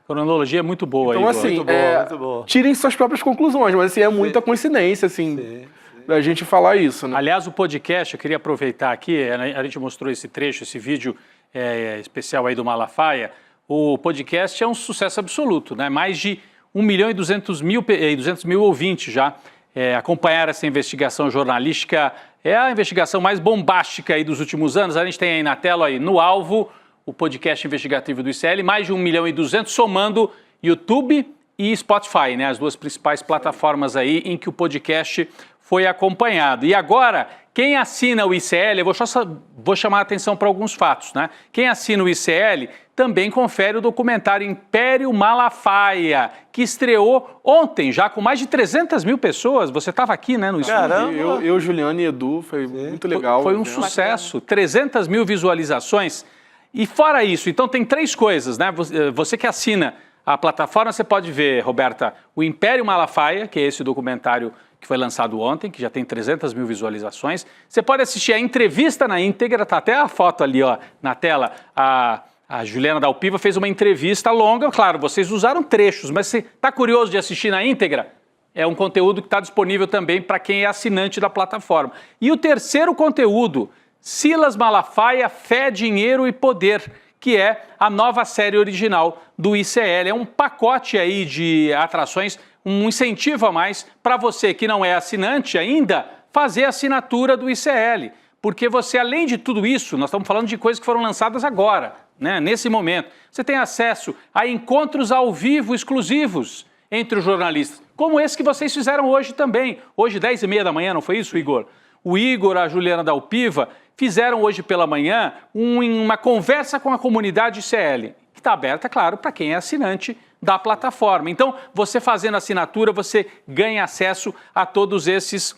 A cronologia é muito boa. Então, aí, assim, muito boa. Tirem suas próprias conclusões, mas assim, é muita coincidência, assim, da gente falar isso, né? Aliás, o podcast, eu queria aproveitar aqui, a gente mostrou esse trecho, esse vídeo especial aí do Malafaia. O podcast é um sucesso absoluto, né? Mais de 1.200.000 ouvintes já acompanharam essa investigação jornalística. É a investigação mais bombástica aí dos últimos anos. A gente tem aí na tela, aí, no alvo, o podcast investigativo do ICL, mais de 1.200.000, somando YouTube e Spotify, né? As 2 principais plataformas aí em que o podcast foi acompanhado. E agora, quem assina o ICL, eu vou chamar a atenção para alguns fatos, né? Quem assina o ICL também confere o documentário Império Malafaia, que estreou ontem, já com mais de 300.000 pessoas. Você estava aqui, né, no estúdio? Caramba! Eu, Juliana e Edu, foi muito legal. Foi um sucesso, 300.000 visualizações. E fora isso, então tem 3 coisas, né? Você que assina a plataforma, você pode ver, Roberta, o Império Malafaia, que é esse documentário que foi lançado ontem, que já tem 300.000 visualizações. Você pode assistir a entrevista na íntegra, tá até a foto ali, ó, na tela. A Juliana Dalpiva fez uma entrevista longa, claro, vocês usaram trechos, mas se está curioso de assistir na íntegra, é um conteúdo que está disponível também para quem é assinante da plataforma. E o terceiro conteúdo, Silas Malafaia, Fé, Dinheiro e Poder, que é a nova série original do ICL. É um pacote aí de atrações, um incentivo a mais para você que não é assinante ainda, fazer a assinatura do ICL. Porque você, além de tudo isso, nós estamos falando de coisas que foram lançadas agora, né, nesse momento. Você tem acesso a encontros ao vivo exclusivos entre os jornalistas, como esse que vocês fizeram hoje também. Hoje, 10h30 da manhã, não foi isso, Igor? O Igor, a Juliana Dalpiva, fizeram hoje pela manhã uma conversa com a comunidade ICL, que está aberta, claro, para quem é assinante da plataforma. Então, você fazendo assinatura, você ganha acesso a todos esses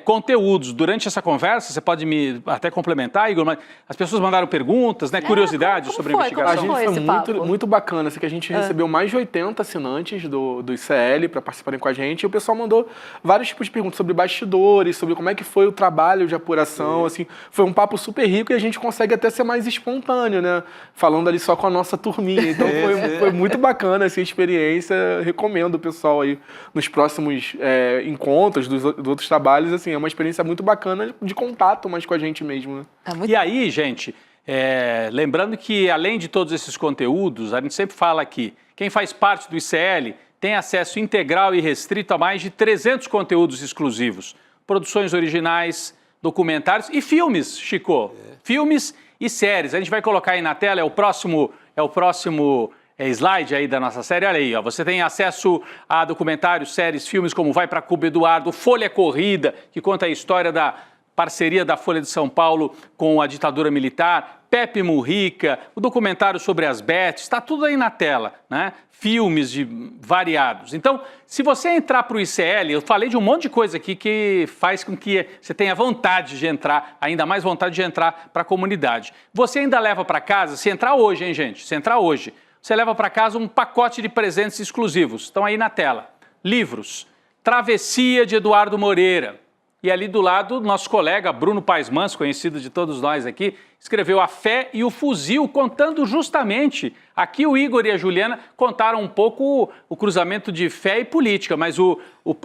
conteúdos. Durante essa conversa, você pode me até complementar, Igor, mas as pessoas mandaram perguntas, né, curiosidades sobre a investigação. A gente foi muito bacana, assim, que a gente recebeu mais de 80 assinantes do ICL para participarem com a gente, e o pessoal mandou vários tipos de perguntas sobre bastidores, sobre como é que foi o trabalho de apuração, assim, foi um papo super rico e a gente consegue até ser mais espontâneo, né, falando ali só com a nossa turminha, então foi muito bacana essa experiência, recomendo o pessoal aí nos próximos encontros dos outros trabalhos, assim, é uma experiência muito bacana de contato, mas com a gente mesmo, né? E aí, gente, lembrando que além de todos esses conteúdos, a gente sempre fala aqui, quem faz parte do ICL tem acesso integral e restrito a mais de 300 conteúdos exclusivos produções originais, documentários e filmes, Chico. Filmes e séries. A gente vai colocar aí na tela, é o próximo slide aí da nossa série. Olha aí, ó, você tem acesso a documentários, séries, filmes como Vai Pra Cuba, Eduardo, Folha Corrida, que conta a história da parceria da Folha de São Paulo com a ditadura militar, Pepe Mujica, o documentário sobre as Bets, está tudo aí na tela, né? Filmes variados. Então, se você entrar para o ICL, eu falei de um monte de coisa aqui que faz com que você tenha vontade de entrar, ainda mais vontade de entrar para a comunidade. Você ainda leva para casa, se entrar hoje, hein, gente? Se entrar hoje, você leva para casa um pacote de presentes exclusivos. Estão aí na tela. Livros, Travessia de Eduardo Moreira. E ali do lado, nosso colega Bruno Paes Mans, conhecido de todos nós aqui, escreveu A Fé e o Fuzil, contando justamente, aqui o Igor e a Juliana contaram um pouco o cruzamento de fé e política, mas o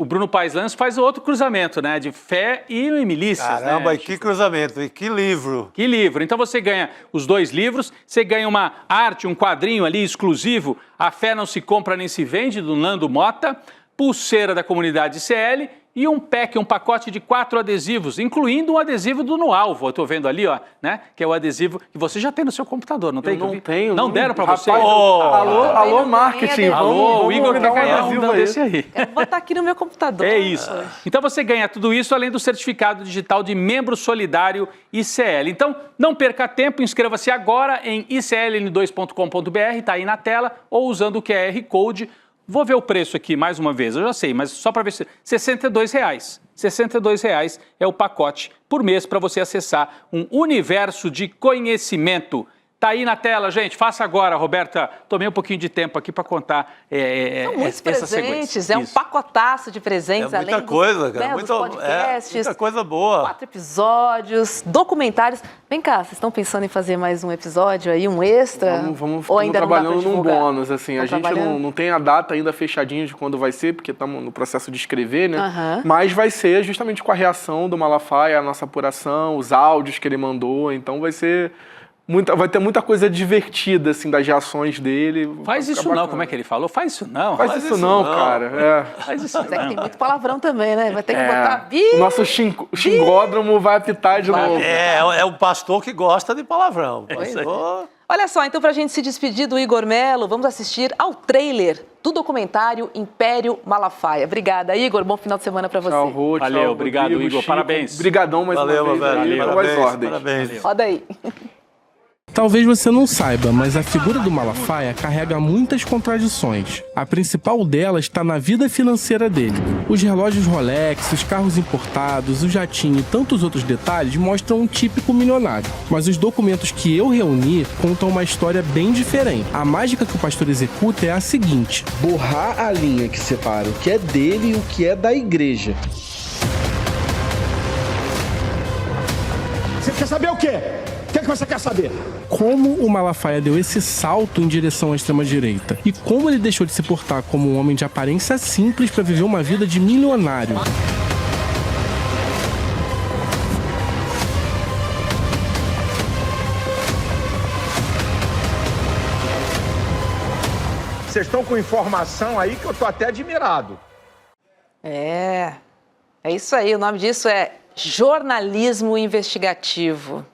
Bruno Paes Mans faz outro cruzamento, né, de fé e milícias. Caramba, né? que cruzamento, e que livro. Que livro. Então você ganha os 2 livros, você ganha uma arte, um quadrinho ali exclusivo, A Fé Não Se Compra Nem Se Vende, do Nando Mota, pulseira da comunidade ICL, e um pacote de 4 adesivos, incluindo um adesivo do No Alvo. Eu estou vendo ali, ó, né? Que é o adesivo que você já tem no seu computador, não tem? Eu não tenho. Não deram para você? Alô, marketing. Alô, o Igor quer ganhar um desse aí. Quero botar aqui no meu computador. É isso. Então você ganha tudo isso, além do certificado digital de membro solidário ICL. Então, não perca tempo, inscreva-se agora em icln2.com.br, está aí na tela, ou usando o QR Code. Vou ver o preço aqui mais uma vez, eu já sei, mas só para ver se... R$ 62,00. R$ 62,00 é o pacote por mês para você acessar um universo de conhecimento. Tá aí na tela, gente. Faça agora, Roberta. Tomei um pouquinho de tempo aqui para contar São muitos presentes, é um Isso. pacotaço de presentes. É muita além coisa, dos, cara. dos podcasts, Muita coisa boa. 4 episódios, documentários. Vem cá, vocês estão pensando em fazer mais um episódio aí, um extra? Vamos Ou ainda trabalhando não dá pra num divulgar? bônus, assim. A gente não tem a data ainda fechadinha de quando vai ser, porque estamos no processo de escrever, né? Mas vai ser justamente com a reação do Malafaia, a nossa apuração, os áudios que ele mandou. Então vai ser... vai ter muita coisa divertida, assim, das reações dele. Faz isso não, como é que ele falou? Faz isso não. Faz isso não, cara. Faz isso Mas é que não. tem muito palavrão também, né? Vai ter que botar... O nosso xingódromo vai apitar de novo. É um pastor que gosta de palavrão. Olha só, então, para a gente se despedir do Igor Melo, vamos assistir ao trailer do documentário Império Malafaia. Obrigada, Igor. Bom final de semana para você. Tchau, Rô. Valeu, obrigado, Rodrigo, Igor. Chico. Parabéns. Obrigadão mais Valeu, uma vez. velho. Valeu. Parabéns, Ordens. parabéns. Roda aí. Talvez você não saiba, mas a figura do Malafaia carrega muitas contradições. A principal delas está na vida financeira dele. Os relógios Rolex, os carros importados, o jatinho e tantos outros detalhes mostram um típico milionário. Mas os documentos que eu reuni contam uma história bem diferente. A mágica que o pastor executa é a seguinte: borrar a linha que separa o que é dele e o que é da igreja. Você quer saber o quê? O que você quer saber? Como o Malafaia deu esse salto em direção à extrema-direita? E como ele deixou de se portar como um homem de aparência simples para viver uma vida de milionário? Vocês estão com informação aí que eu tô até admirado. É isso aí. O nome disso é jornalismo investigativo.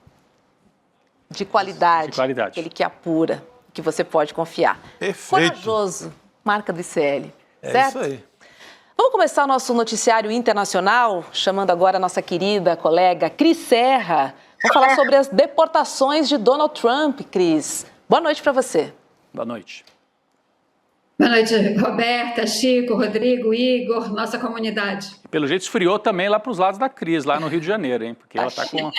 De qualidade. De qualidade. Aquele que apura, que você pode confiar. Perfeito. Corajoso, marca do ICL. É certo? isso aí. Vamos começar o nosso noticiário internacional, chamando agora a nossa querida colega Cris Serra. Vamos falar sobre as deportações de Donald Trump, Cris. Boa noite para você. Boa noite. Boa noite, Roberta, Chico, Rodrigo, Igor, nossa comunidade. Pelo jeito esfriou também lá para os lados da Cris, lá no Rio de Janeiro, hein? Porque ela tá com...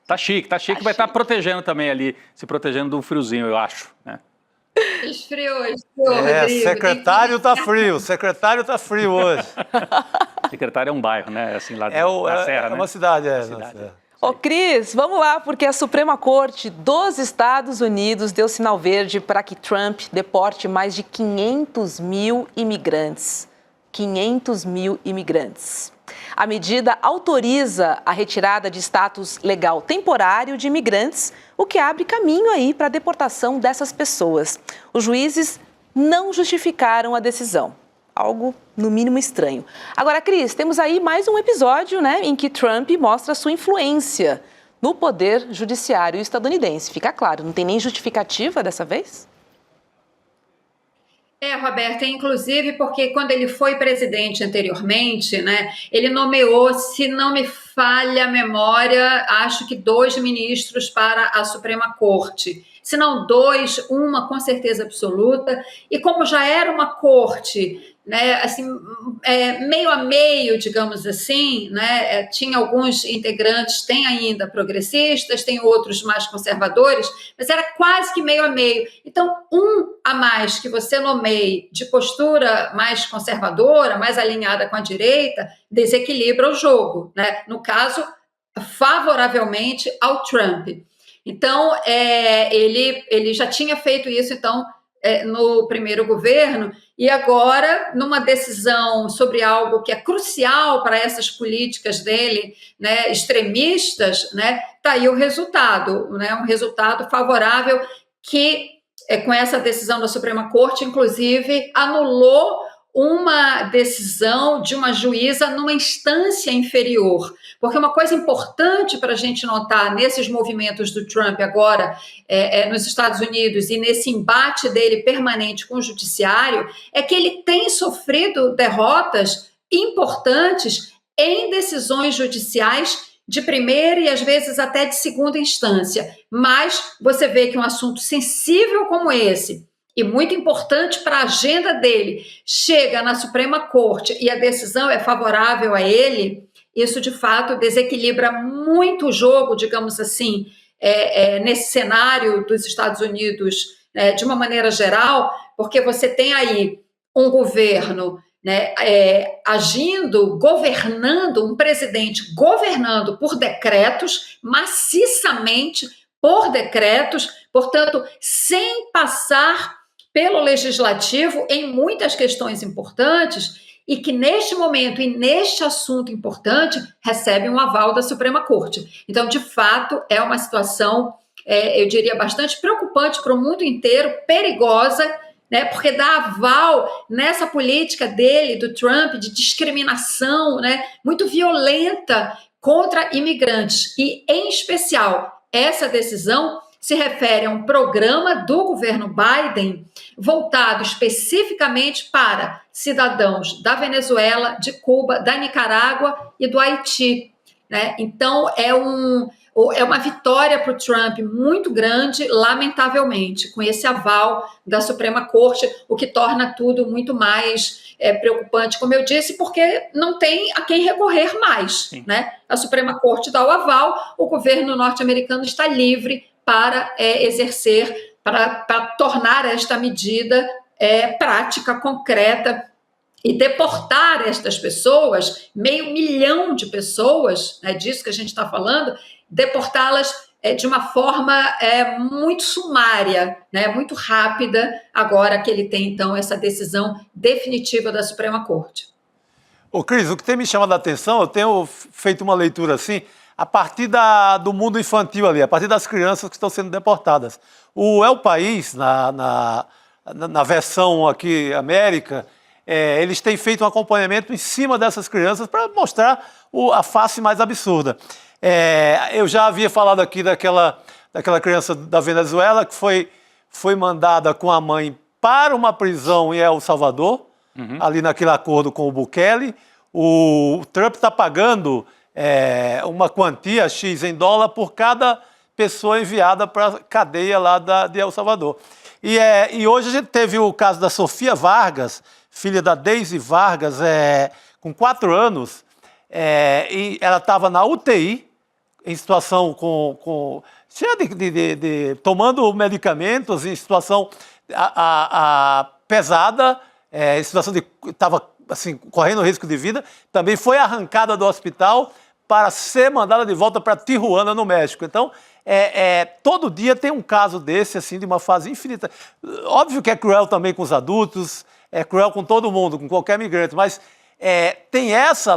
Tá chique, vai estar protegendo também ali, se protegendo do friozinho, eu acho, né? Esfriou, Rodrigo. Secretário tá frio hoje. Secretário é um bairro, né? Assim, lá na Serra, né? Uma cidade, Ô, Cris, vamos lá, porque a Suprema Corte dos Estados Unidos deu sinal verde para que Trump deporte mais de 500 mil imigrantes. 500 mil imigrantes. A medida autoriza a retirada de status legal temporário de imigrantes, o que abre caminho aí para a deportação dessas pessoas. Os juízes não justificaram a decisão. Algo, no mínimo, estranho. Agora, Cris, temos aí mais um episódio, né, em que Trump mostra sua influência no poder judiciário estadunidense. Fica claro, não tem nem justificativa dessa vez? Roberta, inclusive porque quando ele foi presidente anteriormente, né, ele nomeou, se não me falha a memória, acho que 2 ministros para a Suprema Corte. Se não 2, uma com certeza absoluta. E como já era uma corte, né, assim, meio a meio, digamos assim, né, tinha alguns integrantes, tem ainda progressistas, tem outros mais conservadores, mas era quase que meio a meio. Então, um a mais que você nomeie de postura mais conservadora, mais alinhada com a direita, desequilibra o jogo, né? No caso, favoravelmente ao Trump. Então, ele já tinha feito isso, então, no primeiro governo, e agora, numa decisão sobre algo que é crucial para essas políticas dele, né, extremistas, né, tá aí o resultado, né, um resultado favorável que, com essa decisão da Suprema Corte, inclusive, anulou uma decisão de uma juíza numa instância inferior. Porque uma coisa importante para a gente notar nesses movimentos do Trump agora nos Estados Unidos e nesse embate dele permanente com o judiciário é que ele tem sofrido derrotas importantes em decisões judiciais de primeira e às vezes até de segunda instância. Mas você vê que um assunto sensível como esse, e muito importante para a agenda dele, chega na Suprema Corte e a decisão é favorável a ele, isso de fato desequilibra muito o jogo, digamos assim, nesse cenário dos Estados Unidos, de uma maneira geral, porque você tem aí um governo, né, agindo, governando, um presidente governando por decretos, maciçamente por decretos, portanto, sem passar pelo legislativo em muitas questões importantes e que neste momento e neste assunto importante recebe um aval da Suprema Corte. Então, de fato, é uma situação, eu diria, bastante preocupante para o mundo inteiro, perigosa, né, porque dá aval nessa política dele, do Trump, de discriminação, né, muito violenta contra imigrantes. E, em especial, essa decisão se refere a um programa do governo Biden voltado especificamente para cidadãos da Venezuela, de Cuba, da Nicarágua e do Haiti, né? Então, é uma vitória para o Trump muito grande, lamentavelmente, com esse aval da Suprema Corte, o que torna tudo muito mais preocupante, como eu disse, porque não tem a quem recorrer mais, né? A Suprema Corte dá o aval, o governo norte-americano está livre para exercer, para tornar esta medida prática, concreta, e deportar estas pessoas, 500 mil de pessoas, é disso que a gente está falando, deportá-las de uma forma muito sumária, né, muito rápida, agora que ele tem, então, essa decisão definitiva da Suprema Corte. Ô, Cris, o que tem me chamado a atenção, eu tenho feito uma leitura assim, a partir do mundo infantil ali, a partir das crianças que estão sendo deportadas. O El País, na versão aqui América, eles têm feito um acompanhamento em cima dessas crianças para mostrar a face mais absurda. Eu já havia falado aqui daquela criança da Venezuela que foi mandada com a mãe para uma prisão em El Salvador, ali naquele acordo com o Bukele. O Trump está pagando uma quantia X em dólar por cada pessoa enviada para a cadeia lá de El Salvador. E hoje a gente teve o caso da Sofia Vargas, filha da Daisy Vargas, com 4 anos, e ela estava na UTI, em situação cheia tomando medicamentos, em situação pesada, em situação de estava assim, correndo risco de vida, também foi arrancada do hospital para ser mandada de volta para Tijuana, no México. Então, todo dia tem um caso desse, assim, de uma fase infinita. Óbvio que é cruel também com os adultos, é cruel com todo mundo, com qualquer migrante, mas tem essa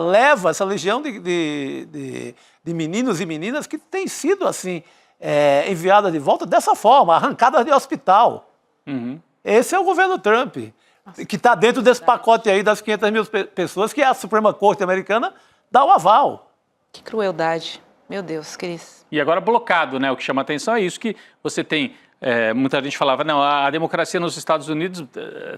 legião de meninos e meninas que têm sido, assim, enviadas de volta dessa forma, arrancadas de hospital. Esse é o governo Trump. que está dentro desse pacote aí das 500 mil pessoas que a Suprema Corte americana dá o aval. Que crueldade. Meu Deus, Cris. E agora blocado, né? O que chama atenção é isso, que você tem... muita gente falava, não, a democracia nos Estados Unidos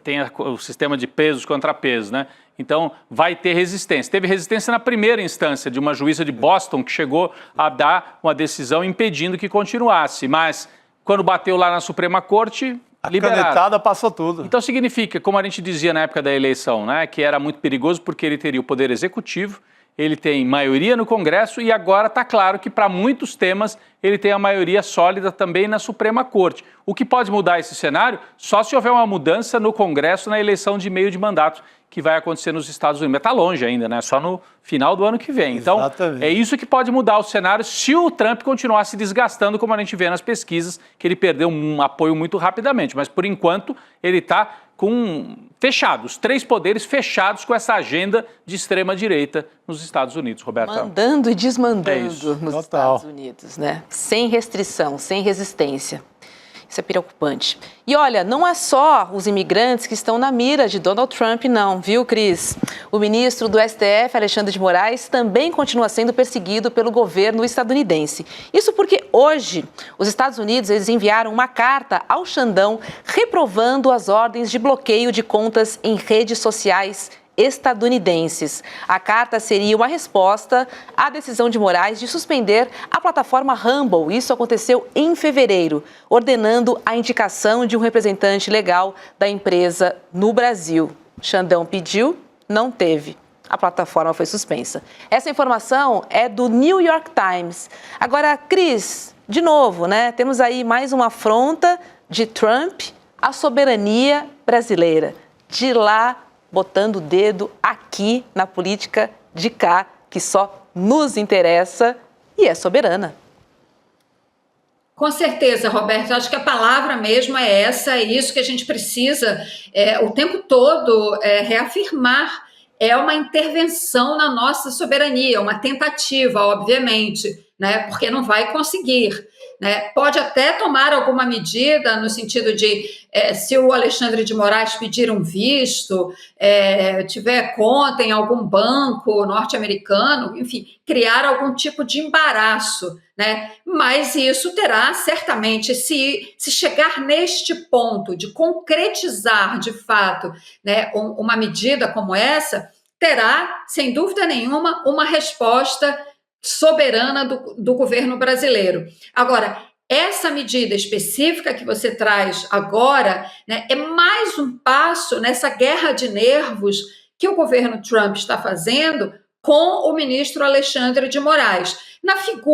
tem o sistema de pesos contra pesos, né? Então, vai ter resistência. Teve resistência na primeira instância de uma juíza de Boston que chegou a dar uma decisão impedindo que continuasse, mas quando bateu lá na Suprema Corte, liberaram. A canetada passou tudo. Então, significa, como a gente dizia na época da eleição, né, que era muito perigoso porque ele teria o poder executivo, ele tem maioria no Congresso e agora está claro que para muitos temas ele tem a maioria sólida também na Suprema Corte. O que pode mudar esse cenário só se houver uma mudança no Congresso na eleição de meio de mandato que vai acontecer nos Estados Unidos. Mas está longe ainda, né? Só no final do ano que vem. Então, é isso que pode mudar o cenário se o Trump continuar se desgastando, como a gente vê nas pesquisas, que ele perdeu um apoio muito rapidamente. Mas, por enquanto, ele está fechados, 3 poderes fechados com essa agenda de extrema-direita nos Estados Unidos, Roberto. Mandando e desmandando nos Estados Unidos, né? Sem restrição, sem resistência. Isso é preocupante. E olha, não é só os imigrantes que estão na mira de Donald Trump, não, viu, Cris? O ministro do STF, Alexandre de Moraes, também continua sendo perseguido pelo governo estadunidense. Isso porque hoje os Estados Unidos eles enviaram uma carta ao Xandão reprovando as ordens de bloqueio de contas em redes sociais estadunidenses. A carta seria uma resposta à decisão de Moraes de suspender a plataforma Rumble. Isso aconteceu em fevereiro, ordenando a indicação de um representante legal da empresa no Brasil. Xandão pediu, não teve. A plataforma foi suspensa. Essa informação é do New York Times. Agora, Cris, de novo, né? Temos aí mais uma afronta de Trump à soberania brasileira. De lá, botando o dedo aqui na política de cá, que só nos interessa e é soberana. Com certeza, Roberto. Acho que a palavra mesmo é essa, é isso que a gente precisa o tempo todo reafirmar. É uma intervenção na nossa soberania, uma tentativa, obviamente, né? Porque não vai conseguir. Né? Pode até tomar alguma medida no sentido de, se o Alexandre de Moraes pedir um visto, tiver conta em algum banco norte-americano, enfim, criar algum tipo de embaraço, né? Mas isso terá certamente, se chegar neste ponto de concretizar de fato, né, uma medida como essa, terá, sem dúvida nenhuma, uma resposta soberana do governo brasileiro. Agora, essa medida específica que você traz agora, né, é mais um passo nessa guerra de nervos que o governo Trump está fazendo com o ministro Alexandre de Moraes.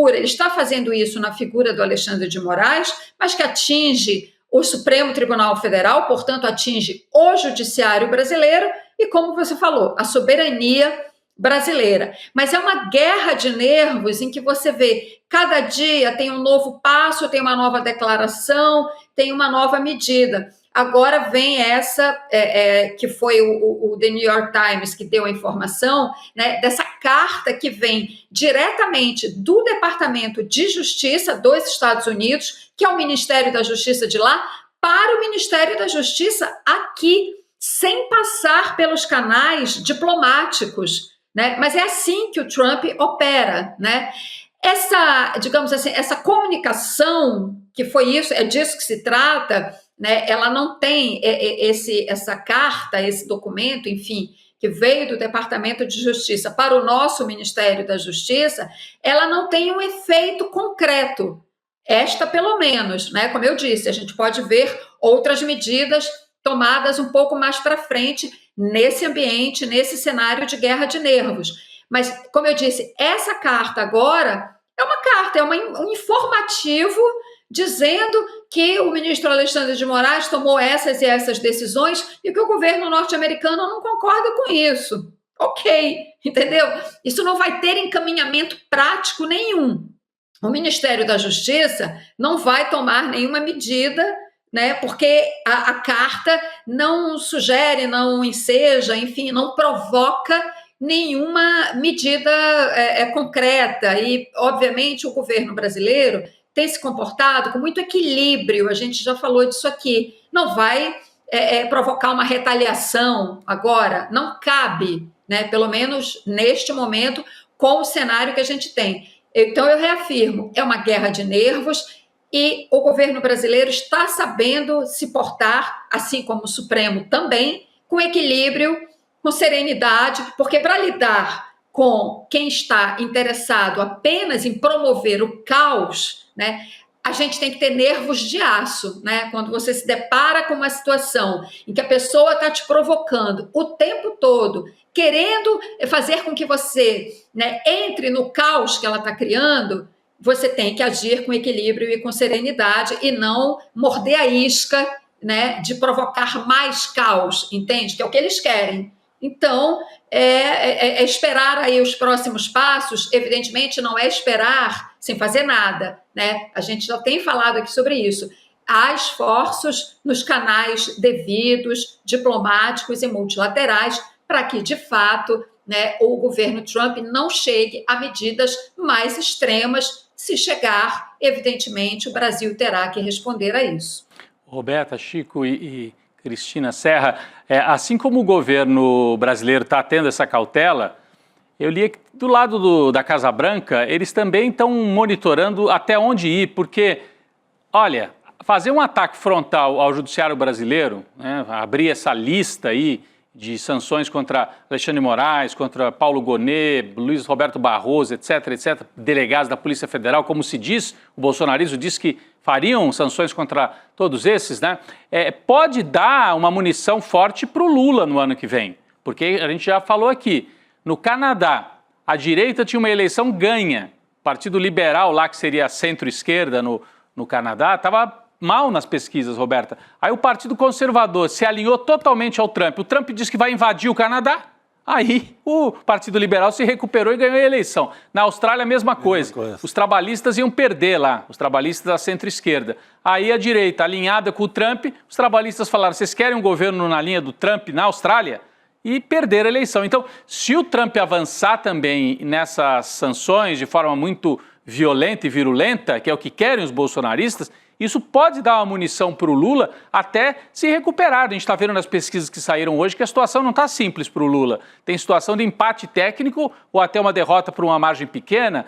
Ele está fazendo isso na figura do Alexandre de Moraes, mas que atinge o Supremo Tribunal Federal, portanto, atinge o judiciário brasileiro e, como você falou, a soberania brasileira. Mas é uma guerra de nervos em que você vê, cada dia tem um novo passo, tem uma nova declaração, tem uma nova medida. Agora vem essa, que foi o The New York Times que deu a informação, né, dessa carta que vem diretamente do Departamento de Justiça dos Estados Unidos, que é o Ministério da Justiça de lá, para o Ministério da Justiça aqui, sem passar pelos canais diplomáticos. Né? Mas é assim que o Trump opera, né? Digamos assim, essa comunicação, que foi isso, é disso que se trata, né? Ela não tem essa carta, esse documento, enfim, que veio do Departamento de Justiça para o nosso Ministério da Justiça, ela não tem um efeito concreto. Esta, pelo menos, né? Como eu disse, a gente pode ver outras medidas tomadas um pouco mais para frente, nesse ambiente, nesse cenário de guerra de nervos. Mas, como eu disse, essa carta agora é uma carta, é um informativo dizendo que o ministro Alexandre de Moraes tomou essas e essas decisões e que o governo norte-americano não concorda com isso. Ok, entendeu? Isso não vai ter encaminhamento prático nenhum. O Ministério da Justiça não vai tomar nenhuma medida, né, porque a carta não sugere, não enseja, enfim, não provoca nenhuma medida concreta. E, obviamente, o governo brasileiro tem se comportado com muito equilíbrio, a gente já falou disso aqui. Não vai provocar uma retaliação agora, não cabe, né? Pelo menos neste momento, com o cenário que a gente tem. Então, eu reafirmo, é uma guerra de nervos e o governo brasileiro está sabendo se portar, assim como o Supremo também, com equilíbrio, com serenidade, porque para lidar com quem está interessado apenas em promover o caos, né, a gente tem que ter nervos de aço, né? Quando você se depara com uma situação em que a pessoa está te provocando o tempo todo, querendo fazer com que você, né, entre no caos que ela está criando, você tem que agir com equilíbrio e com serenidade e não morder a isca, né, de provocar mais caos, entende? Que é o que eles querem. Então, esperar aí os próximos passos, evidentemente não é esperar sem fazer nada, né? A gente já tem falado aqui sobre isso. Há esforços nos canais devidos, diplomáticos e multilaterais, para que, de fato, né, o governo Trump não chegue a medidas mais extremas. Se chegar, evidentemente, o Brasil terá que responder a isso. Roberta, Chico e Cristina Serra, assim como o governo brasileiro está tendo essa cautela, eu li que do lado da Casa Branca, eles também estão monitorando até onde ir, porque, olha, fazer um ataque frontal ao judiciário brasileiro, né, abrir essa lista aí de sanções contra Alexandre de Moraes, contra Paulo Gonet, Luiz Roberto Barroso, etc., delegados da Polícia Federal, como se diz, o bolsonarismo diz que fariam sanções contra todos esses, né? Pode dar uma munição forte para o Lula no ano que vem, porque a gente já falou aqui, no Canadá, a direita tinha uma eleição ganha, o Partido Liberal lá, que seria centro-esquerda no Canadá, estava mal nas pesquisas, Roberta. Aí o Partido Conservador se alinhou totalmente ao Trump. O Trump disse que vai invadir o Canadá. Aí o Partido Liberal se recuperou e ganhou a eleição. Na Austrália, a mesma coisa. Os trabalhistas iam perder lá, os trabalhistas da centro-esquerda. Aí a direita, alinhada com o Trump, os trabalhistas falaram, vocês querem um governo na linha do Trump na Austrália? E perderam a eleição. Então, se o Trump avançar também nessas sanções de forma muito violenta e virulenta, que é o que querem os bolsonaristas, isso pode dar uma munição para o Lula até se recuperar. A gente está vendo nas pesquisas que saíram hoje que a situação não está simples para o Lula. Tem situação de empate técnico ou até uma derrota por uma margem pequena.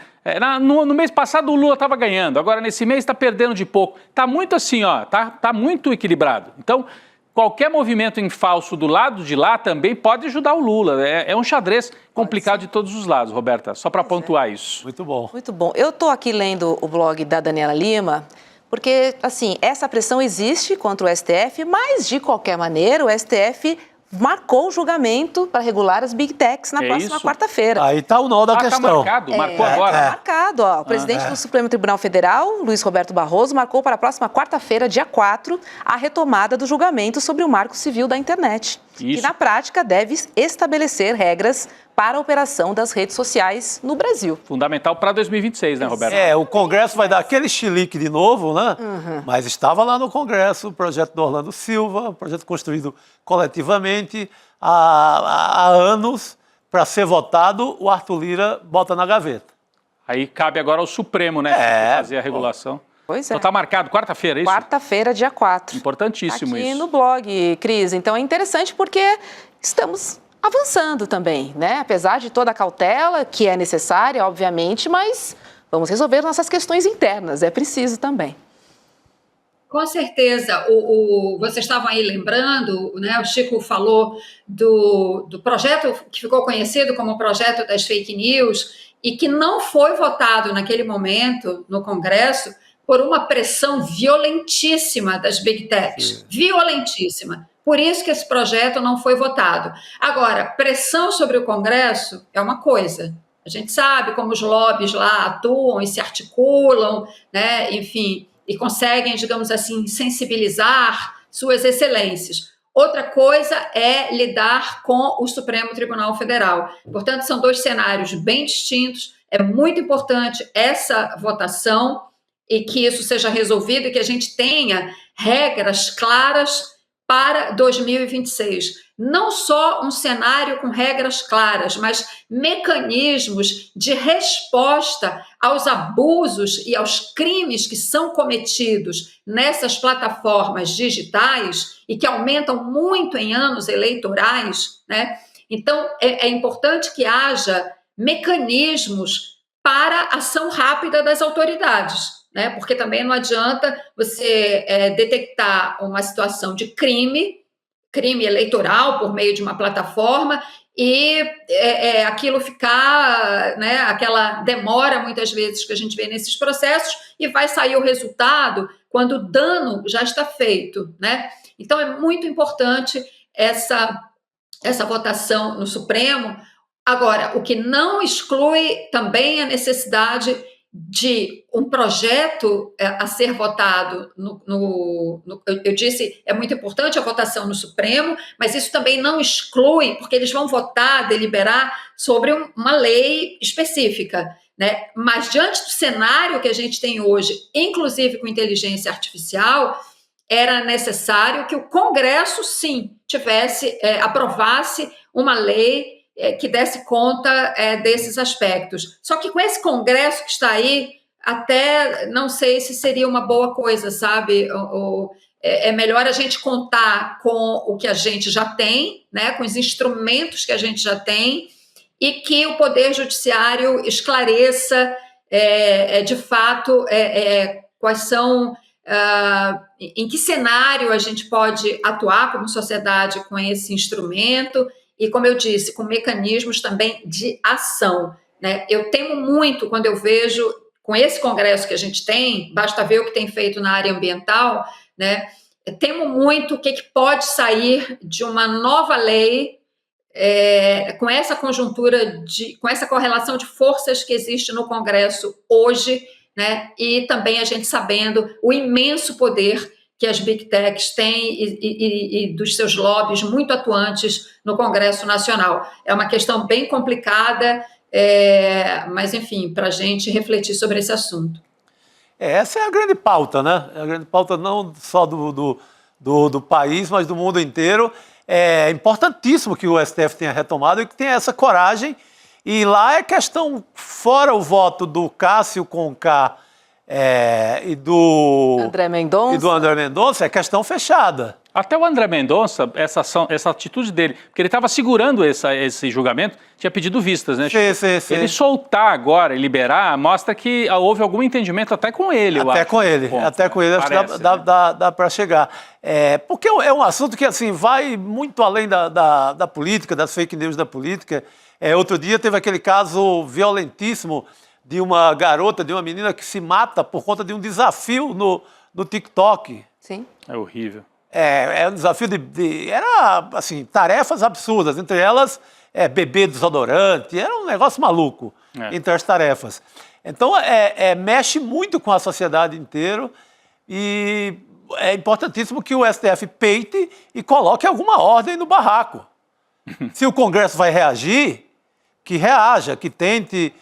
No mês passado o Lula estava ganhando, agora nesse mês está perdendo de pouco. Está muito assim, ó, tá muito equilibrado. Então, qualquer movimento em falso do lado de lá também pode ajudar o Lula. É um xadrez complicado de todos os lados, Roberta, só para pontuar isso. Muito bom. Muito bom. Eu estou aqui lendo o blog da Daniela Lima, porque, assim, essa pressão existe contra o STF, mas, de qualquer maneira, o STF marcou o julgamento para regular as Big Techs na próxima quarta-feira. Aí está o nó da questão. Está marcado? Marcou agora? Está marcado, ó. O presidente do Supremo Tribunal Federal, Luiz Roberto Barroso, marcou para a próxima quarta-feira, dia 4, a retomada do julgamento sobre o Marco Civil da Internet. Que, na prática, deve estabelecer regras para a operação das redes sociais no Brasil. Fundamental para 2026, né, Roberto? O Congresso vai dar aquele chilique de novo, né? Mas estava lá no Congresso o projeto do Orlando Silva, um projeto construído coletivamente há anos para ser votado, o Arthur Lira bota na gaveta. Aí cabe agora ao Supremo, né, fazer a regulação. Pois é. Então está marcado, quarta-feira, é isso? Quarta-feira, dia 4. Importantíssimo aqui isso. Aqui no blog, Cris. Então é interessante porque estamos avançando também, né? Apesar de toda a cautela que é necessária, obviamente, mas vamos resolver nossas questões internas, é preciso também. Com certeza, vocês estavam aí lembrando, né? O Chico falou do projeto que ficou conhecido como o projeto das fake news e que não foi votado naquele momento no Congresso por uma pressão violentíssima das Big Techs, violentíssima. Por isso que esse projeto não foi votado. Agora, pressão sobre o Congresso é uma coisa. A gente sabe como os lobbies lá atuam e se articulam, né? Enfim, e conseguem, digamos assim, sensibilizar suas excelências. Outra coisa é lidar com o Supremo Tribunal Federal. Portanto, são dois cenários bem distintos. É muito importante essa votação e que isso seja resolvido e que a gente tenha regras claras para 2026. Não só um cenário com regras claras, mas mecanismos de resposta aos abusos e aos crimes que são cometidos nessas plataformas digitais e que aumentam muito em anos eleitorais, né? Então, é importante que haja mecanismos para ação rápida das autoridades, né? Porque também não adianta você detectar uma situação de crime eleitoral por meio de uma plataforma e aquilo ficar, né, aquela demora muitas vezes que a gente vê nesses processos e vai sair o resultado quando o dano já está feito, né? Então é muito importante essa votação no Supremo. Agora, o que não exclui também a necessidade de um projeto a ser votado eu disse, é muito importante a votação no Supremo, mas isso também não exclui, porque eles vão votar, deliberar sobre uma lei específica, né? Mas diante do cenário que a gente tem hoje, inclusive com inteligência artificial, era necessário que o Congresso, sim, aprovasse uma lei que desse conta desses aspectos. Só que com esse Congresso que está aí, até não sei se seria uma boa coisa, sabe? É melhor a gente contar com o que a gente já tem, né? Com os instrumentos que a gente já tem, e que o Poder Judiciário esclareça, de fato, quais são... em que cenário a gente pode atuar como sociedade com esse instrumento e, como eu disse, com mecanismos também de ação, né? Eu temo muito quando eu vejo, com esse Congresso que a gente tem, basta ver o que tem feito na área ambiental, né? Eu temo muito o que pode sair de uma nova lei com essa conjuntura, com essa correlação de forças que existe no Congresso hoje, né? E também a gente sabendo o imenso poder que as Big Techs têm e dos seus lobbies muito atuantes no Congresso Nacional. É uma questão bem complicada, mas, enfim, para a gente refletir sobre esse assunto. Essa é a grande pauta, né? É a grande pauta não só do país, mas do mundo inteiro. É importantíssimo que o STF tenha retomado e que tenha essa coragem. E lá é questão, fora o voto do Cássio Conká e do André Mendonça, é questão fechada. Até o André Mendonça, essa atitude dele, porque ele estava segurando esse julgamento, tinha pedido vistas, né? Sim. Ele soltar agora e liberar, mostra que houve algum entendimento até com ele, eu acho. Até com ele, acho que dá para chegar. Porque é um assunto que, assim, vai muito além da política, das fake news da política. Outro dia teve aquele caso violentíssimo de uma garota, de uma menina que se mata por conta de um desafio no TikTok. Sim. É horrível. É um desafio era, assim, tarefas absurdas, entre elas beber desodorante, era um negócio maluco entre as tarefas. Então, mexe muito com a sociedade inteira e é importantíssimo que o STF peite e coloque alguma ordem no barraco. Se o Congresso vai reagir, que reaja, que tente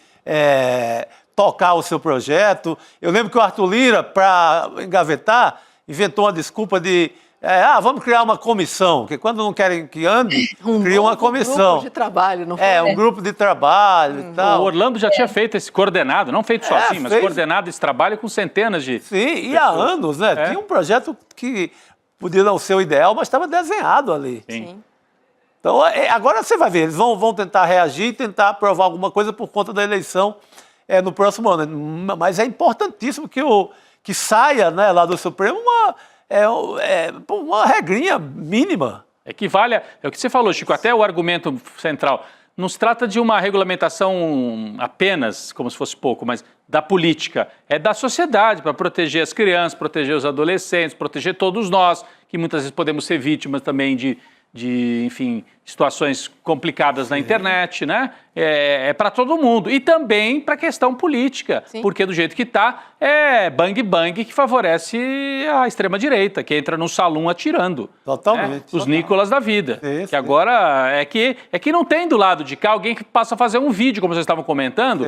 tocar o seu projeto. Eu lembro que o Arthur Lira, para engavetar, inventou uma desculpa de vamos criar uma comissão, porque quando não querem que ande, cria uma comissão. Um grupo de trabalho, não foi? Um grupo de trabalho e tal. O Orlando já tinha feito esse coordenado, não feito sozinho, mas coordenado esse trabalho com centenas de... Sim, e há anos, né? Tinha um projeto que podia não ser o ideal, mas estava desenhado ali. Sim. Então, agora você vai ver, eles vão tentar reagir e tentar aprovar alguma coisa por conta da eleição no próximo ano. Mas é importantíssimo que saia, né, lá do Supremo uma regrinha mínima. Equivale é o que você falou, Chico, até o argumento central. Não se trata de uma regulamentação apenas, como se fosse pouco, mas da política. É da sociedade, para proteger as crianças, proteger os adolescentes, proteger todos nós, que muitas vezes podemos ser vítimas também de enfim, situações complicadas na internet, né? É para todo mundo. E também para a questão política, porque do jeito que está, é bang-bang que favorece a extrema-direita, que entra no salão atirando. Totalmente. Os Nicolas da vida. Que agora é que não tem do lado de cá alguém que possa fazer um vídeo, como vocês estavam comentando,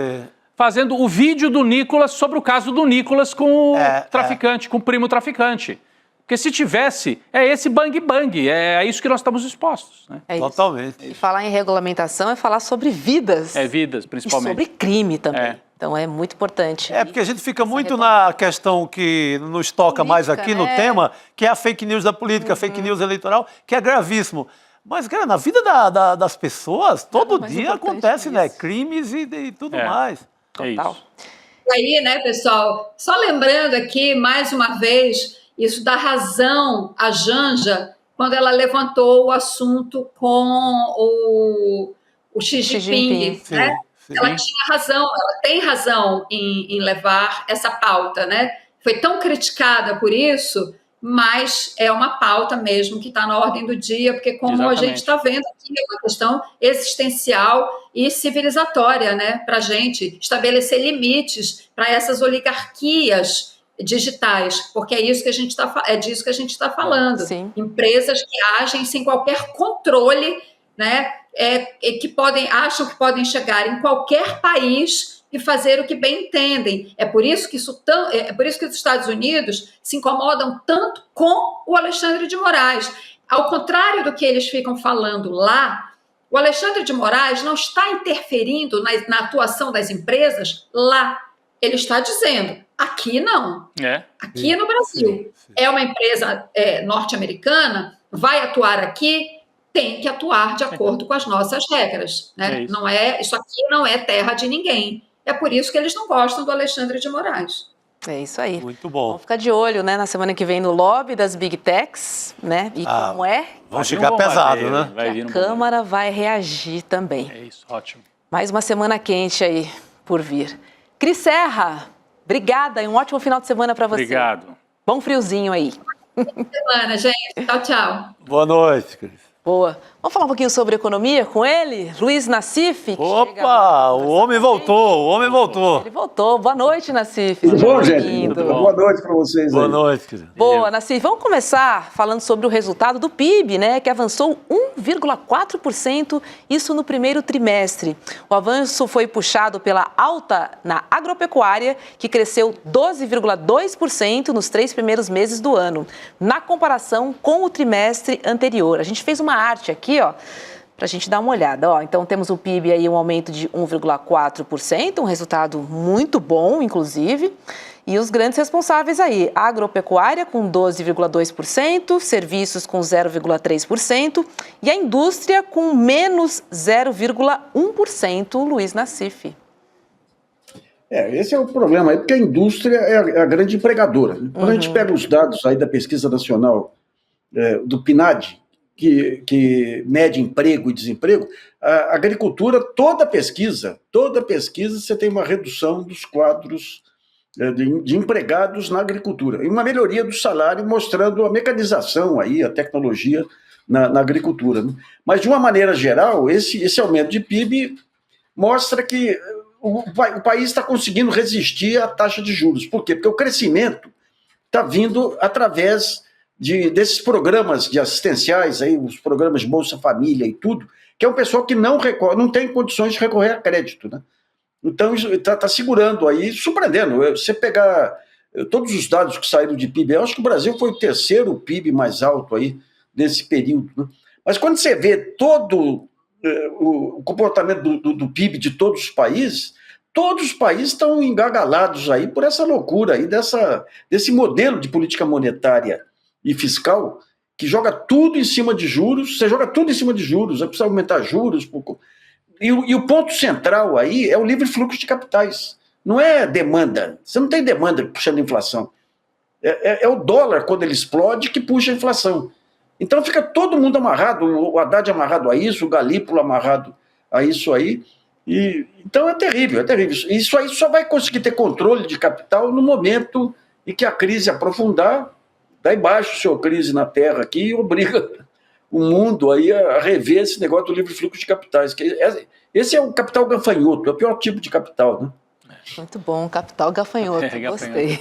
fazendo o vídeo do Nicolas sobre o caso do Nicolas com o traficante, com o primo traficante. Porque se tivesse, é esse bang-bang, é isso que nós estamos expostos. Né? É isso. Totalmente. E falar em regulamentação é falar sobre vidas. É vidas, principalmente. E sobre crime também. É. Então é muito importante. Porque a gente fica muito na questão que nos toca mais aqui no tema, que é a fake news da política, a fake news eleitoral, que é gravíssimo. Mas, cara, na vida das pessoas, todo dia acontece, né? Crimes e tudo mais. Total. Aí, né, pessoal, só lembrando aqui, mais uma vez, isso dá razão à Janja quando ela levantou o assunto com o Xi Jinping, né? Sim. Ela tinha razão, ela tem razão em levar essa pauta, né? Foi tão criticada por isso, mas é uma pauta mesmo que está na ordem do dia, porque como a gente está vendo aqui, é uma questão existencial e civilizatória, né? Para a gente estabelecer limites para essas oligarquias digitais, porque é isso que a gente disso que a gente está falando. Sim. Empresas que agem sem qualquer controle, né? Acham que podem chegar em qualquer país e fazer o que bem entendem. É por isso que os Estados Unidos se incomodam tanto com o Alexandre de Moraes. Ao contrário do que eles ficam falando lá, o Alexandre de Moraes não está interferindo na atuação das empresas lá. Ele está dizendo, aqui não. Aqui no Brasil. É uma empresa norte-americana, vai atuar aqui, tem que atuar de acordo com as nossas regras. Né? Isso aqui não é terra de ninguém. É por isso que eles não gostam do Alexandre de Moraes. É isso aí. Muito bom. Vamos ficar de olho, né, na semana que vem no lobby das Big Techs, né? E como é? Vai ficar pesado, né? A Câmara vai reagir também. É isso, ótimo. Mais uma semana quente aí por vir. Cris Serra, obrigada e um ótimo final de semana para você. Obrigado. Bom friozinho aí. Boa semana, gente. Tchau, tchau. Boa noite, Cris. Boa. Vamos falar um pouquinho sobre economia com ele? Luiz Nassif. Opa, o homem voltou, Ele voltou. Boa noite, Nassif. Tudo bom, gente? Boa noite para vocês aí. Boa noite, querido. Boa, Nassif. Vamos começar falando sobre o resultado do PIB, né, que avançou 1,4%, isso no primeiro trimestre. O avanço foi puxado pela alta na agropecuária, que cresceu 12,2% nos 3 primeiros meses do ano, na comparação com o trimestre anterior. A gente fez uma arte aqui, ó, para a gente dar uma olhada. Ó, então, temos o PIB aí, um aumento de 1,4%, um resultado muito bom, inclusive. E os grandes responsáveis aí, a agropecuária com 12,2%, serviços com 0,3% e a indústria com menos 0,1%, Luiz Nassif. Esse é o problema aí, porque a indústria é a grande empregadora. Quando a gente pega os dados aí da Pesquisa Nacional do PNAD, que mede emprego e desemprego, a agricultura, toda pesquisa, você tem uma redução dos quadros de empregados na agricultura, e uma melhoria do salário, mostrando a mecanização, aí, a tecnologia na agricultura. Né? Mas, de uma maneira geral, esse aumento de PIB mostra que o país está conseguindo resistir à taxa de juros. Por quê? Porque o crescimento está vindo através desses programas de assistenciais, aí, os programas de Bolsa Família e tudo, que é um pessoal que não tem condições de recorrer a crédito, né? Então, isso está segurando aí, surpreendendo. Você pegar todos os dados que saíram de PIB, eu acho que o Brasil foi o terceiro PIB mais alto aí desse período. Né? Mas quando você vê todo o comportamento do PIB de todos os países estão engagalados aí por essa loucura aí, desse modelo de política monetária e fiscal que joga tudo em cima de juros. Você joga tudo em cima de juros, você precisa aumentar juros. E o ponto central aí é o livre fluxo de capitais. Não é demanda. Você não tem demanda puxando a inflação. É o dólar, quando ele explode, que puxa a inflação. Então fica todo mundo amarrado, o Haddad amarrado a isso, o Galípolo amarrado a isso aí. Então é terrível, é terrível. Isso aí só vai conseguir ter controle de capital no momento em que a crise aprofundar, daí baixa o seu crise na Terra aqui e obriga o mundo aí a rever esse negócio do livre fluxo de capitais. Esse é o capital gafanhoto, é o pior tipo de capital, né? Muito bom, capital gafanhoto, gostei.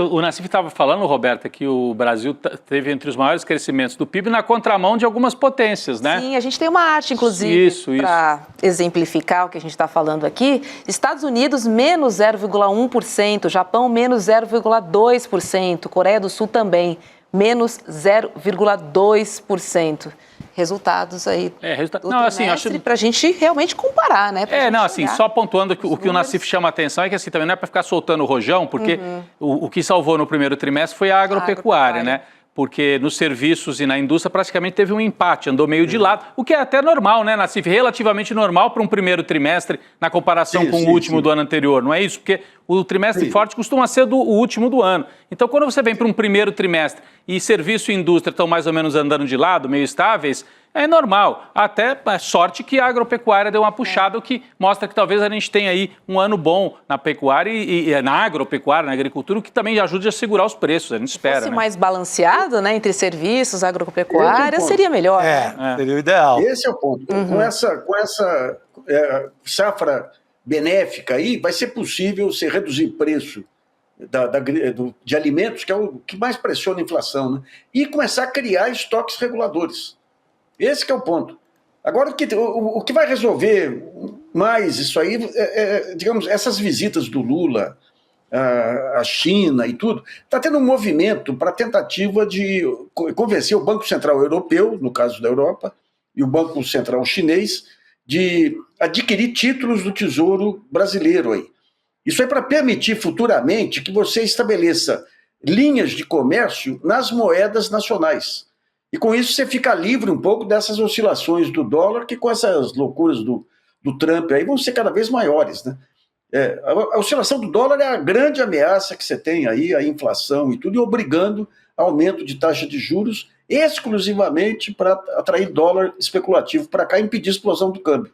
O Nassif estava falando, Roberta, que o Brasil teve entre os maiores crescimentos do PIB na contramão de algumas potências, né? Sim, a gente tem uma arte, inclusive, para exemplificar o que a gente está falando aqui. Estados Unidos, menos 0,1%, Japão, menos 0,2%, Coreia do Sul também, menos 0,2%. Resultados aí do trimestre para a gente realmente comparar, né? Só pontuando que o que o Nassif chama a atenção é que assim, também não é para ficar soltando o rojão, porque o que salvou no primeiro trimestre foi a agropecuária, né? Porque nos serviços e na indústria praticamente teve um empate, andou meio de lado, o que é até normal, né, Nassif? Relativamente normal para um primeiro trimestre na comparação com o último do ano anterior, não é isso? Porque o trimestre forte costuma ser o último do ano. Então, quando você vem para um primeiro trimestre e serviço e indústria estão mais ou menos andando de lado, meio estáveis, é normal. Até sorte que a agropecuária deu uma puxada, o que mostra que talvez a gente tenha aí um ano bom na pecuária e na agropecuária, na agricultura, o que também ajude a segurar os preços, a gente espera. Se fosse mais balanceado, né, entre serviços, agropecuária, seria melhor. Seria o ideal. Esse é o ponto. Com essa safra benéfica aí, vai ser possível você reduzir preço de alimentos, que é o que mais pressiona a inflação, né? E começar a criar estoques reguladores. Esse que é o ponto. Agora, o que vai resolver mais isso aí, digamos, essas visitas do Lula à China e tudo, está tendo um movimento para tentativa de convencer o Banco Central Europeu, no caso da Europa, e o Banco Central Chinês, de adquirir títulos do Tesouro Brasileiro aí. Isso é para permitir futuramente que você estabeleça linhas de comércio nas moedas nacionais. E com isso você fica livre um pouco dessas oscilações do dólar, que com essas loucuras do Trump aí vão ser cada vez maiores, né? A oscilação do dólar é a grande ameaça que você tem aí, a inflação e tudo, e obrigando aumento de taxa de juros exclusivamente para atrair dólar especulativo para cá e impedir a explosão do câmbio.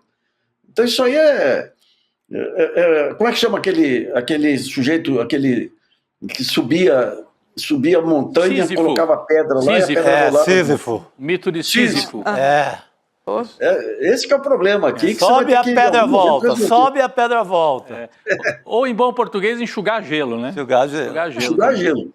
Então isso aí como é que chama aquele sujeito, aquele que subia a montanha, Sísifo. Colocava pedra lá Sísifo. E a pedra rolava. Sísifo. Mito de Sísifo. Esse que é o problema aqui. Sobe a pedra volta, sobe a pedra volta. Ou em bom português, enxugar gelo, né? Enxugar gelo.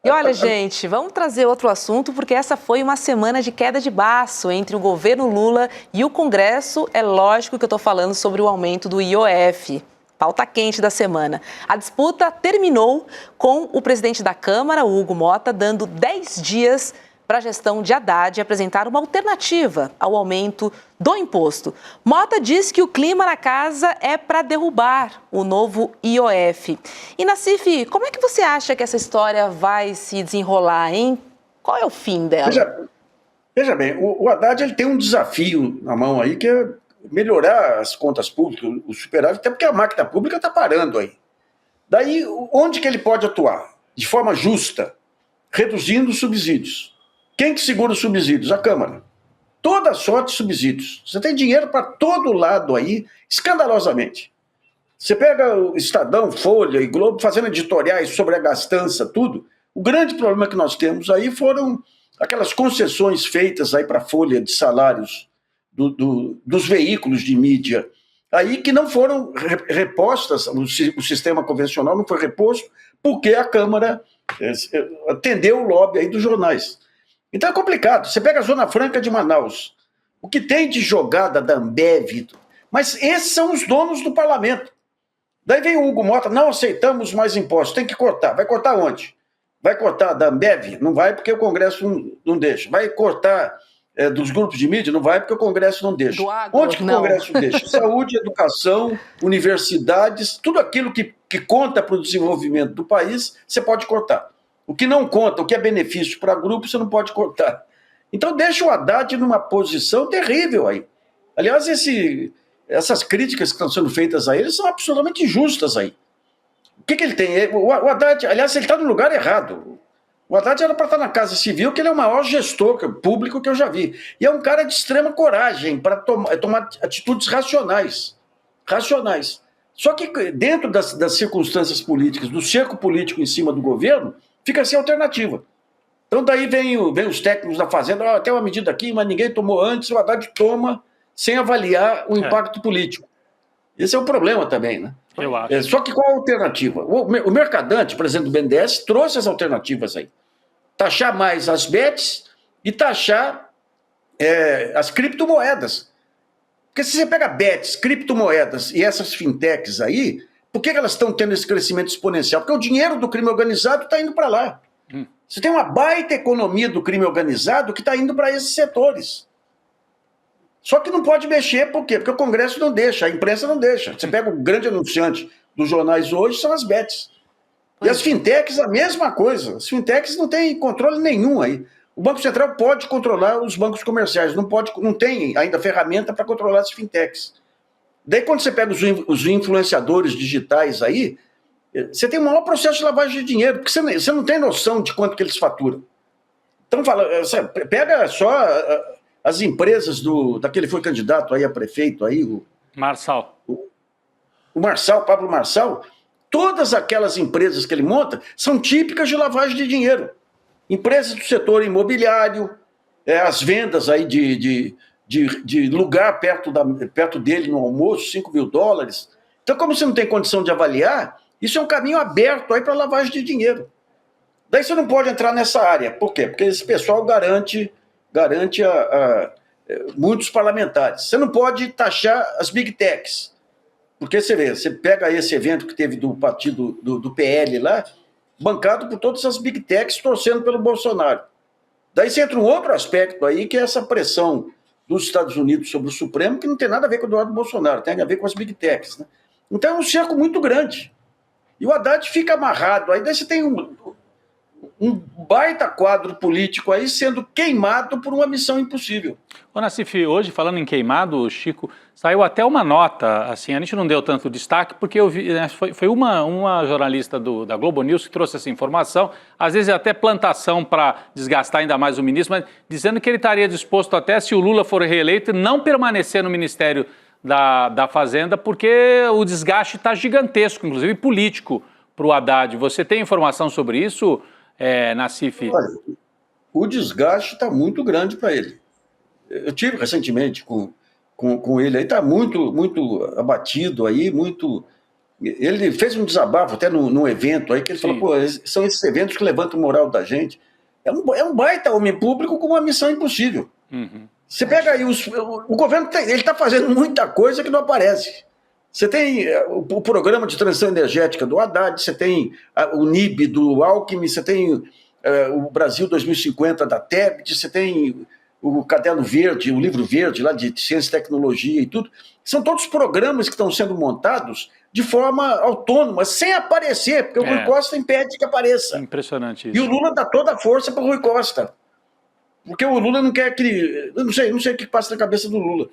E olha, gente, vamos trazer outro assunto, porque essa foi uma semana de queda de baço entre o governo Lula e o Congresso. É lógico que eu estou falando sobre o aumento do IOF. Pauta quente da semana. A disputa terminou com o presidente da Câmara, o Hugo Mota, dando 10 dias para a gestão de Haddad apresentar uma alternativa ao aumento do imposto. Mota diz que o clima na casa é para derrubar o novo IOF. E, Nassif, como é que você acha que essa história vai se desenrolar, hein? Qual é o fim dela? Veja bem, o Haddad ele tem um desafio na mão aí, que é melhorar as contas públicas, o superávit, até porque a máquina pública está parando aí. Daí, onde que ele pode atuar? De forma justa, reduzindo os subsídios. Quem que segura os subsídios? A Câmara. Toda sorte de subsídios. Você tem dinheiro para todo lado aí, escandalosamente. Você pega o Estadão, Folha e Globo fazendo editoriais sobre a gastança, tudo. O grande problema que nós temos aí foram aquelas concessões feitas aí para a folha de salários dos veículos de mídia, aí que não foram repostas, o sistema convencional não foi reposto, porque a Câmara atendeu o lobby aí dos jornais. Então é complicado. Você pega a Zona Franca de Manaus, o que tem de jogada da Ambev, mas esses são os donos do parlamento. Daí vem o Hugo Mota, não aceitamos mais impostos, tem que cortar. Vai cortar onde? Vai cortar da Ambev? Não vai porque o Congresso não deixa. Vai cortar dos grupos de mídia? Não vai porque o Congresso não deixa. Onde que o Congresso deixa? Saúde, educação, universidades, tudo aquilo que conta para o desenvolvimento do país, você pode cortar. O que não conta, o que é benefício para grupo, você não pode cortar. Então deixa o Haddad numa posição terrível aí. Aliás, essas críticas que estão sendo feitas a ele são absolutamente injustas aí. O que ele tem? O Haddad, aliás, ele está no lugar errado. O Haddad era para estar na Casa Civil, que ele é o maior gestor público que eu já vi. E é um cara de extrema coragem para tomar atitudes racionais. Só que dentro das circunstâncias políticas, do cerco político em cima do governo, fica sem alternativa. Então daí vem os técnicos da Fazenda, tem uma medida aqui, mas ninguém tomou antes, o Haddad toma sem avaliar o impacto político. Esse é o problema também, né? Eu acho. Só que qual a alternativa? O Mercadante, presidente do BNDES, trouxe as alternativas aí. Taxar mais as bets e taxar as criptomoedas. Porque se você pega bets, criptomoedas e essas fintechs aí, por que elas estão tendo esse crescimento exponencial? Porque o dinheiro do crime organizado está indo para lá. Você tem uma baita economia do crime organizado que está indo para esses setores. Só que não pode mexer, por quê? Porque o Congresso não deixa, a imprensa não deixa. Você pega o grande anunciante dos jornais hoje, são as bets. E as fintechs, a mesma coisa. As fintechs não têm controle nenhum aí. O Banco Central pode controlar os bancos comerciais, não tem ainda ferramenta para controlar as fintechs. Daí, quando você pega os influenciadores digitais aí, você tem o maior processo de lavagem de dinheiro, porque você não tem noção de quanto que eles faturam. Então, pega só as empresas daquele foi candidato aí a prefeito, aí, o Marçal. O Marçal, Pablo Marçal, todas aquelas empresas que ele monta são típicas de lavagem de dinheiro. Empresas do setor imobiliário, as vendas aí de lugar perto dele no almoço, $5.000. Então, como você não tem condição de avaliar, isso é um caminho aberto aí para lavagem de dinheiro. Daí você não pode entrar nessa área. Por quê? Porque esse pessoal garante a muitos parlamentares. Você não pode taxar as big techs. Porque você pega esse evento que teve do partido do PL lá, bancado por todas as big techs torcendo pelo Bolsonaro. Daí você entra um outro aspecto aí, que é essa pressão dos Estados Unidos sobre o Supremo, que não tem nada a ver com o Eduardo Bolsonaro, tem a ver com as big techs, né? Então é um cerco muito grande. E o Haddad fica amarrado. Aí daí você tem um baita quadro político aí sendo queimado por uma missão impossível. Ô Nassif, hoje falando em queimado, Chico, saiu até uma nota, assim, a gente não deu tanto destaque, porque eu vi, né, foi uma jornalista da Globo News que trouxe essa informação, às vezes até plantação para desgastar ainda mais o ministro, mas dizendo que ele estaria disposto até, se o Lula for reeleito, não permanecer no Ministério da Fazenda, porque o desgaste está gigantesco, inclusive político, para o Haddad. Você tem informação sobre isso, Nassif? Olha, o desgaste está muito grande para ele. Eu tive recentemente com ele aí, está muito abatido aí, muito... Ele fez um desabafo até num evento aí, que ele falou, pô, são esses eventos que levantam o moral da gente. É um baita homem público com uma missão impossível. Uhum. Você pega aí, o governo ele está fazendo muita coisa que não aparece. Você tem o programa de transição energética do Haddad, você tem o NIB do Alckmin, você tem o Brasil 2050 da Tebet, você tem o Caderno Verde, o Livro Verde lá de Ciência e Tecnologia e tudo. São todos programas que estão sendo montados de forma autônoma, sem aparecer, porque o Rui Costa impede que apareça. Impressionante isso. E o Lula dá toda a força para o Rui Costa. Porque o Lula não quer que... Eu não sei o que passa na cabeça do Lula.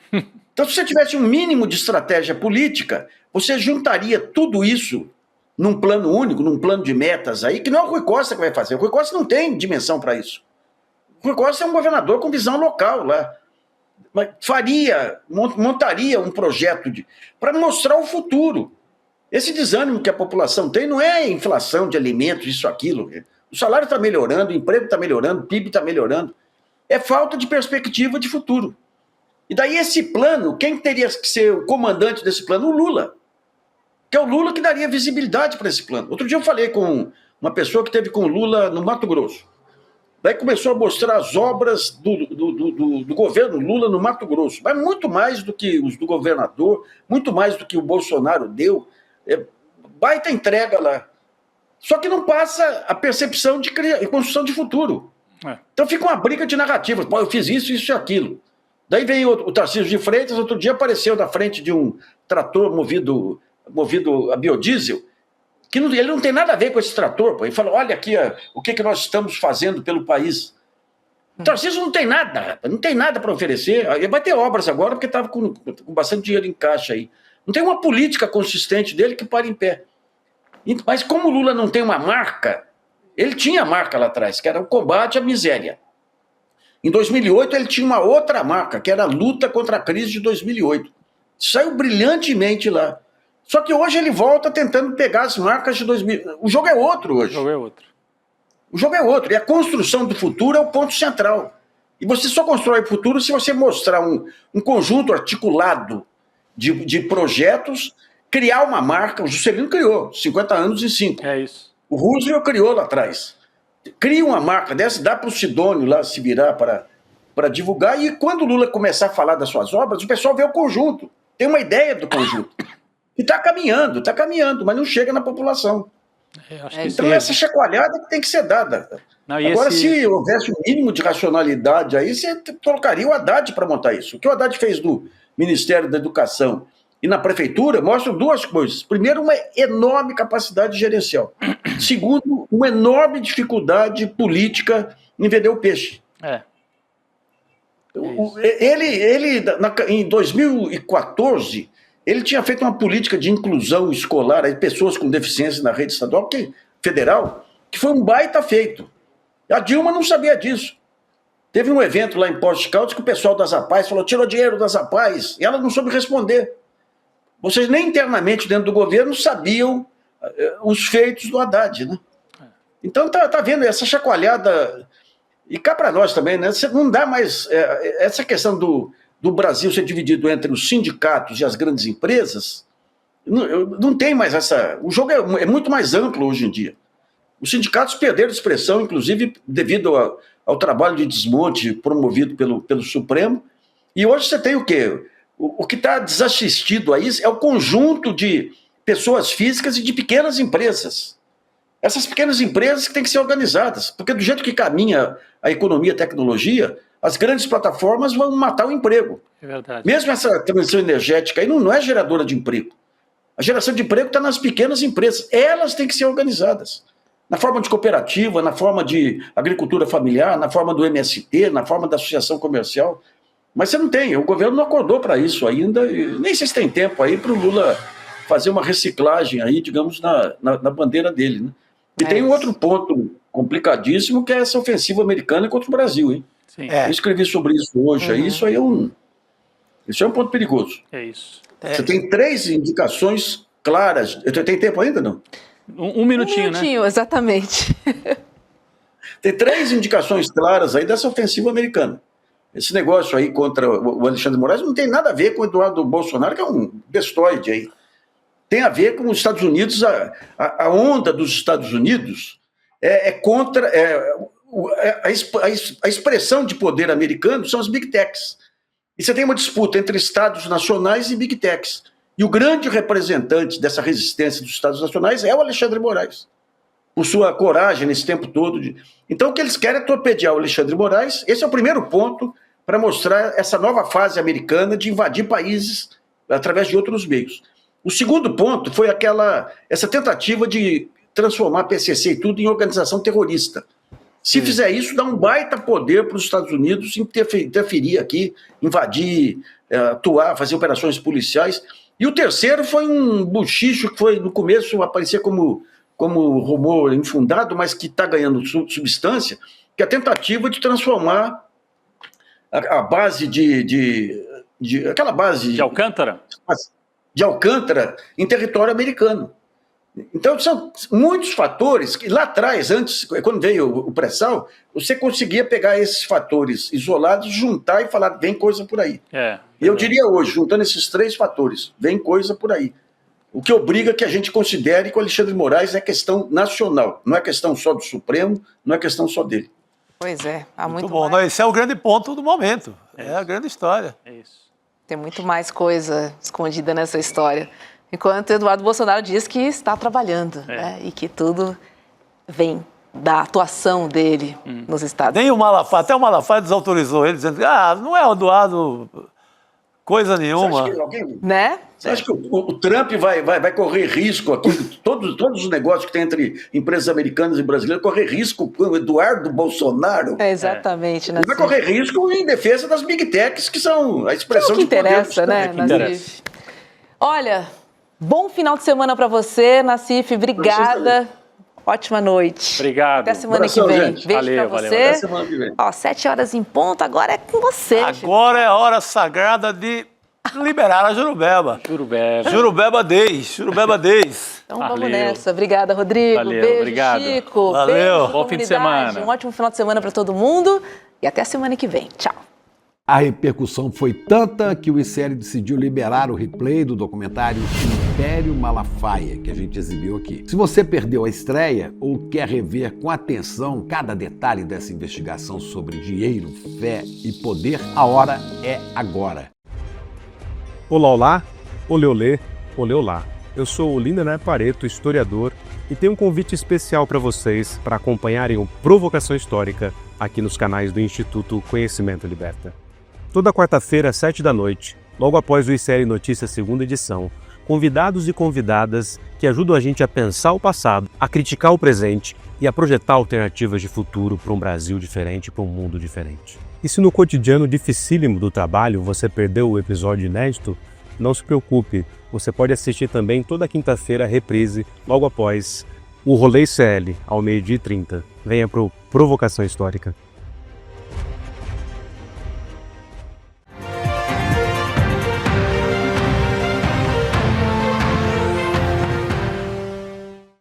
Então, se você tivesse um mínimo de estratégia política, você juntaria tudo isso num plano único, num plano de metas aí, que não é o Rui Costa que vai fazer. O Rui Costa não tem dimensão para isso. O Rui Costa é um governador com visão local lá. Mas montaria um projeto para mostrar o futuro. Esse desânimo que a população tem não é inflação de alimentos, isso, aquilo. O salário está melhorando, o emprego está melhorando, o PIB está melhorando. É falta de perspectiva de futuro. E daí esse plano, quem teria que ser o comandante desse plano? O Lula. Que é o Lula que daria visibilidade para esse plano. Outro dia eu falei com uma pessoa que esteve com o Lula no Mato Grosso. Daí começou a mostrar as obras do governo Lula no Mato Grosso. Mas muito mais do que os do governador, muito mais do que o Bolsonaro deu. Baita entrega lá. Só que não passa a percepção de construção de futuro. Então fica uma briga de narrativas. Pô, eu fiz isso, isso e aquilo. Daí vem o Tarcísio de Freitas, outro dia apareceu na frente de um trator movido a biodiesel, que ele não tem nada a ver com esse trator. Pô. Ele falou, olha aqui o que nós estamos fazendo pelo país. O Tarcísio não tem nada para oferecer. Ele vai ter obras agora, porque estava com bastante dinheiro em caixa aí. Não tem uma política consistente dele que pare em pé. Mas como o Lula não tem uma marca, ele tinha a marca lá atrás, que era o combate à miséria. Em 2008, ele tinha uma outra marca, que era a luta contra a crise de 2008. Saiu brilhantemente lá. Só que hoje ele volta tentando pegar as marcas de 2000. O jogo é outro hoje. O jogo é outro. E a construção do futuro é o ponto central. E você só constrói o futuro se você mostrar um conjunto articulado de projetos criar uma marca. O Juscelino criou, 50 anos em 5. É isso. O Roosevelt criou lá atrás. Cria uma marca dessa, dá para o Sidônio lá se virar para divulgar, e quando o Lula começar a falar das suas obras, o pessoal vê o conjunto, tem uma ideia do conjunto. E está caminhando, mas não chega na população. Então essa chacoalhada que tem que ser dada. Não, agora, se houvesse um mínimo de racionalidade aí, você colocaria o Haddad para montar isso. O que o Haddad fez no Ministério da Educação e na Prefeitura mostra duas coisas. Primeiro, uma enorme capacidade gerencial. Segundo, uma enorme dificuldade política em vender o peixe. Em 2014, ele tinha feito uma política de inclusão escolar, aí, pessoas com deficiência na rede estadual, federal, que foi um baita feito. A Dilma não sabia disso. Teve um evento lá em Poços de Caldas que o pessoal das APAES falou, tirou dinheiro das APAES, e ela não soube responder. Vocês nem internamente dentro do governo sabiam os feitos do Haddad, né? Então tá vendo essa chacoalhada, e cá para nós também, né? Não dá mais, essa questão do Brasil ser dividido entre os sindicatos e as grandes empresas, não tem mais essa... O jogo é muito mais amplo hoje em dia. Os sindicatos perderam expressão, inclusive devido ao trabalho de desmonte promovido pelo Supremo, e hoje você tem o quê? O que está desassistido aí é o conjunto de pessoas físicas e de pequenas empresas. Essas pequenas empresas que têm que ser organizadas, porque do jeito que caminha a economia e a tecnologia, as grandes plataformas vão matar o emprego. É verdade. Mesmo essa transição energética aí não é geradora de emprego. A geração de emprego está nas pequenas empresas. Elas têm que ser organizadas. Na forma de cooperativa, na forma de agricultura familiar, na forma do MST, na forma da associação comercial. Mas você não tem, o governo não acordou para isso ainda, nem sei se tem tempo aí para o Lula fazer uma reciclagem aí, digamos, na bandeira dele, né? E tem um outro ponto complicadíssimo, que é essa ofensiva americana contra o Brasil, hein? Sim. Eu escrevi sobre isso hoje, isso aí é um ponto perigoso. É isso. Você tem 3 indicações claras. Tem tempo ainda, não? Um minutinho, né? Exatamente. Tem 3 indicações claras aí dessa ofensiva americana. Esse negócio aí contra o Alexandre de Moraes não tem nada a ver com o Eduardo Bolsonaro, que é um bestoide aí. Tem a ver com os Estados Unidos, a onda dos Estados Unidos é contra... A expressão de poder americano são as Big Techs. E você tem uma disputa entre Estados nacionais e Big Techs. E o grande representante dessa resistência dos Estados nacionais é o Alexandre de Moraes, por sua coragem nesse tempo todo. Então o que eles querem é torpedear o Alexandre de Moraes. Esse é o primeiro ponto para mostrar essa nova fase americana de invadir países através de outros meios. O segundo ponto foi essa tentativa de transformar a PCC e tudo em organização terrorista. Se fizer isso, dá um baita poder para os Estados Unidos interferir aqui, invadir, atuar, fazer operações policiais. E o terceiro foi um buchicho que foi, no começo, aparecer como rumor infundado, mas que está ganhando substância, que é a tentativa de transformar a base aquela base... De Alcântara? De Alcântara em território americano. Então, são muitos fatores que lá atrás, antes, quando veio o pré-sal, você conseguia pegar esses fatores isolados, juntar e falar, vem coisa por aí. E eu diria hoje, juntando esses 3 fatores, vem coisa por aí. O que obriga que a gente considere que o Alexandre de Moraes é questão nacional, não é questão só do Supremo, não é questão só dele. Pois é, há muito bom. mais. Esse é o grande ponto do momento, é a grande história. É isso. Tem muito mais coisa escondida nessa história. Enquanto Eduardo Bolsonaro diz que está trabalhando, né? E que tudo vem da atuação dele nos Estados Unidos. Nem o Malafaia, até o Malafaia desautorizou ele, dizendo que não é o Eduardo coisa nenhuma. Você acha que o Trump vai correr risco aqui? Todos os negócios que tem entre empresas americanas e brasileiras correr risco com o Eduardo Bolsonaro? Exatamente. Ele vai correr risco em defesa das Big Techs, que são a expressão que de poder. interessa, né, Nassif? Olha, bom final de semana para você, Nassif. Obrigada. Ótima noite. Obrigado. Até semana que vem. Gente. Beijo pra você. Até semana que vem. 7 horas em ponto, agora é com você. Agora é a hora sagrada de liberar a Jurubeba. Jurubeba Days. Então vamos nessa. Obrigada, Rodrigo. Valeu, beijo, obrigado. Chico. Valeu. Beijo, bom fim de semana. Um ótimo final de semana para todo mundo e até a semana que vem. Tchau. A repercussão foi tanta que o ICL decidiu liberar o replay do documentário Império Malafaia, que a gente exibiu aqui. Se você perdeu a estreia ou quer rever com atenção cada detalhe dessa investigação sobre dinheiro, fé e poder, a hora é agora. Olá, olá, olê, olê, olê, olá. Eu sou o Lindener Pareto, historiador, e tenho um convite especial para vocês para acompanharem o Provocação Histórica aqui nos canais do Instituto Conhecimento Liberta. Toda quarta-feira, às 7 da noite, logo após o ICL Notícias segunda edição, convidados e convidadas que ajudam a gente a pensar o passado, a criticar o presente e a projetar alternativas de futuro para um Brasil diferente, para um mundo diferente. E se no cotidiano dificílimo do trabalho você perdeu o episódio inédito, não se preocupe, você pode assistir também toda quinta-feira a reprise, logo após o Rolê ICL, ao 12h30. Venha para o Provocação Histórica.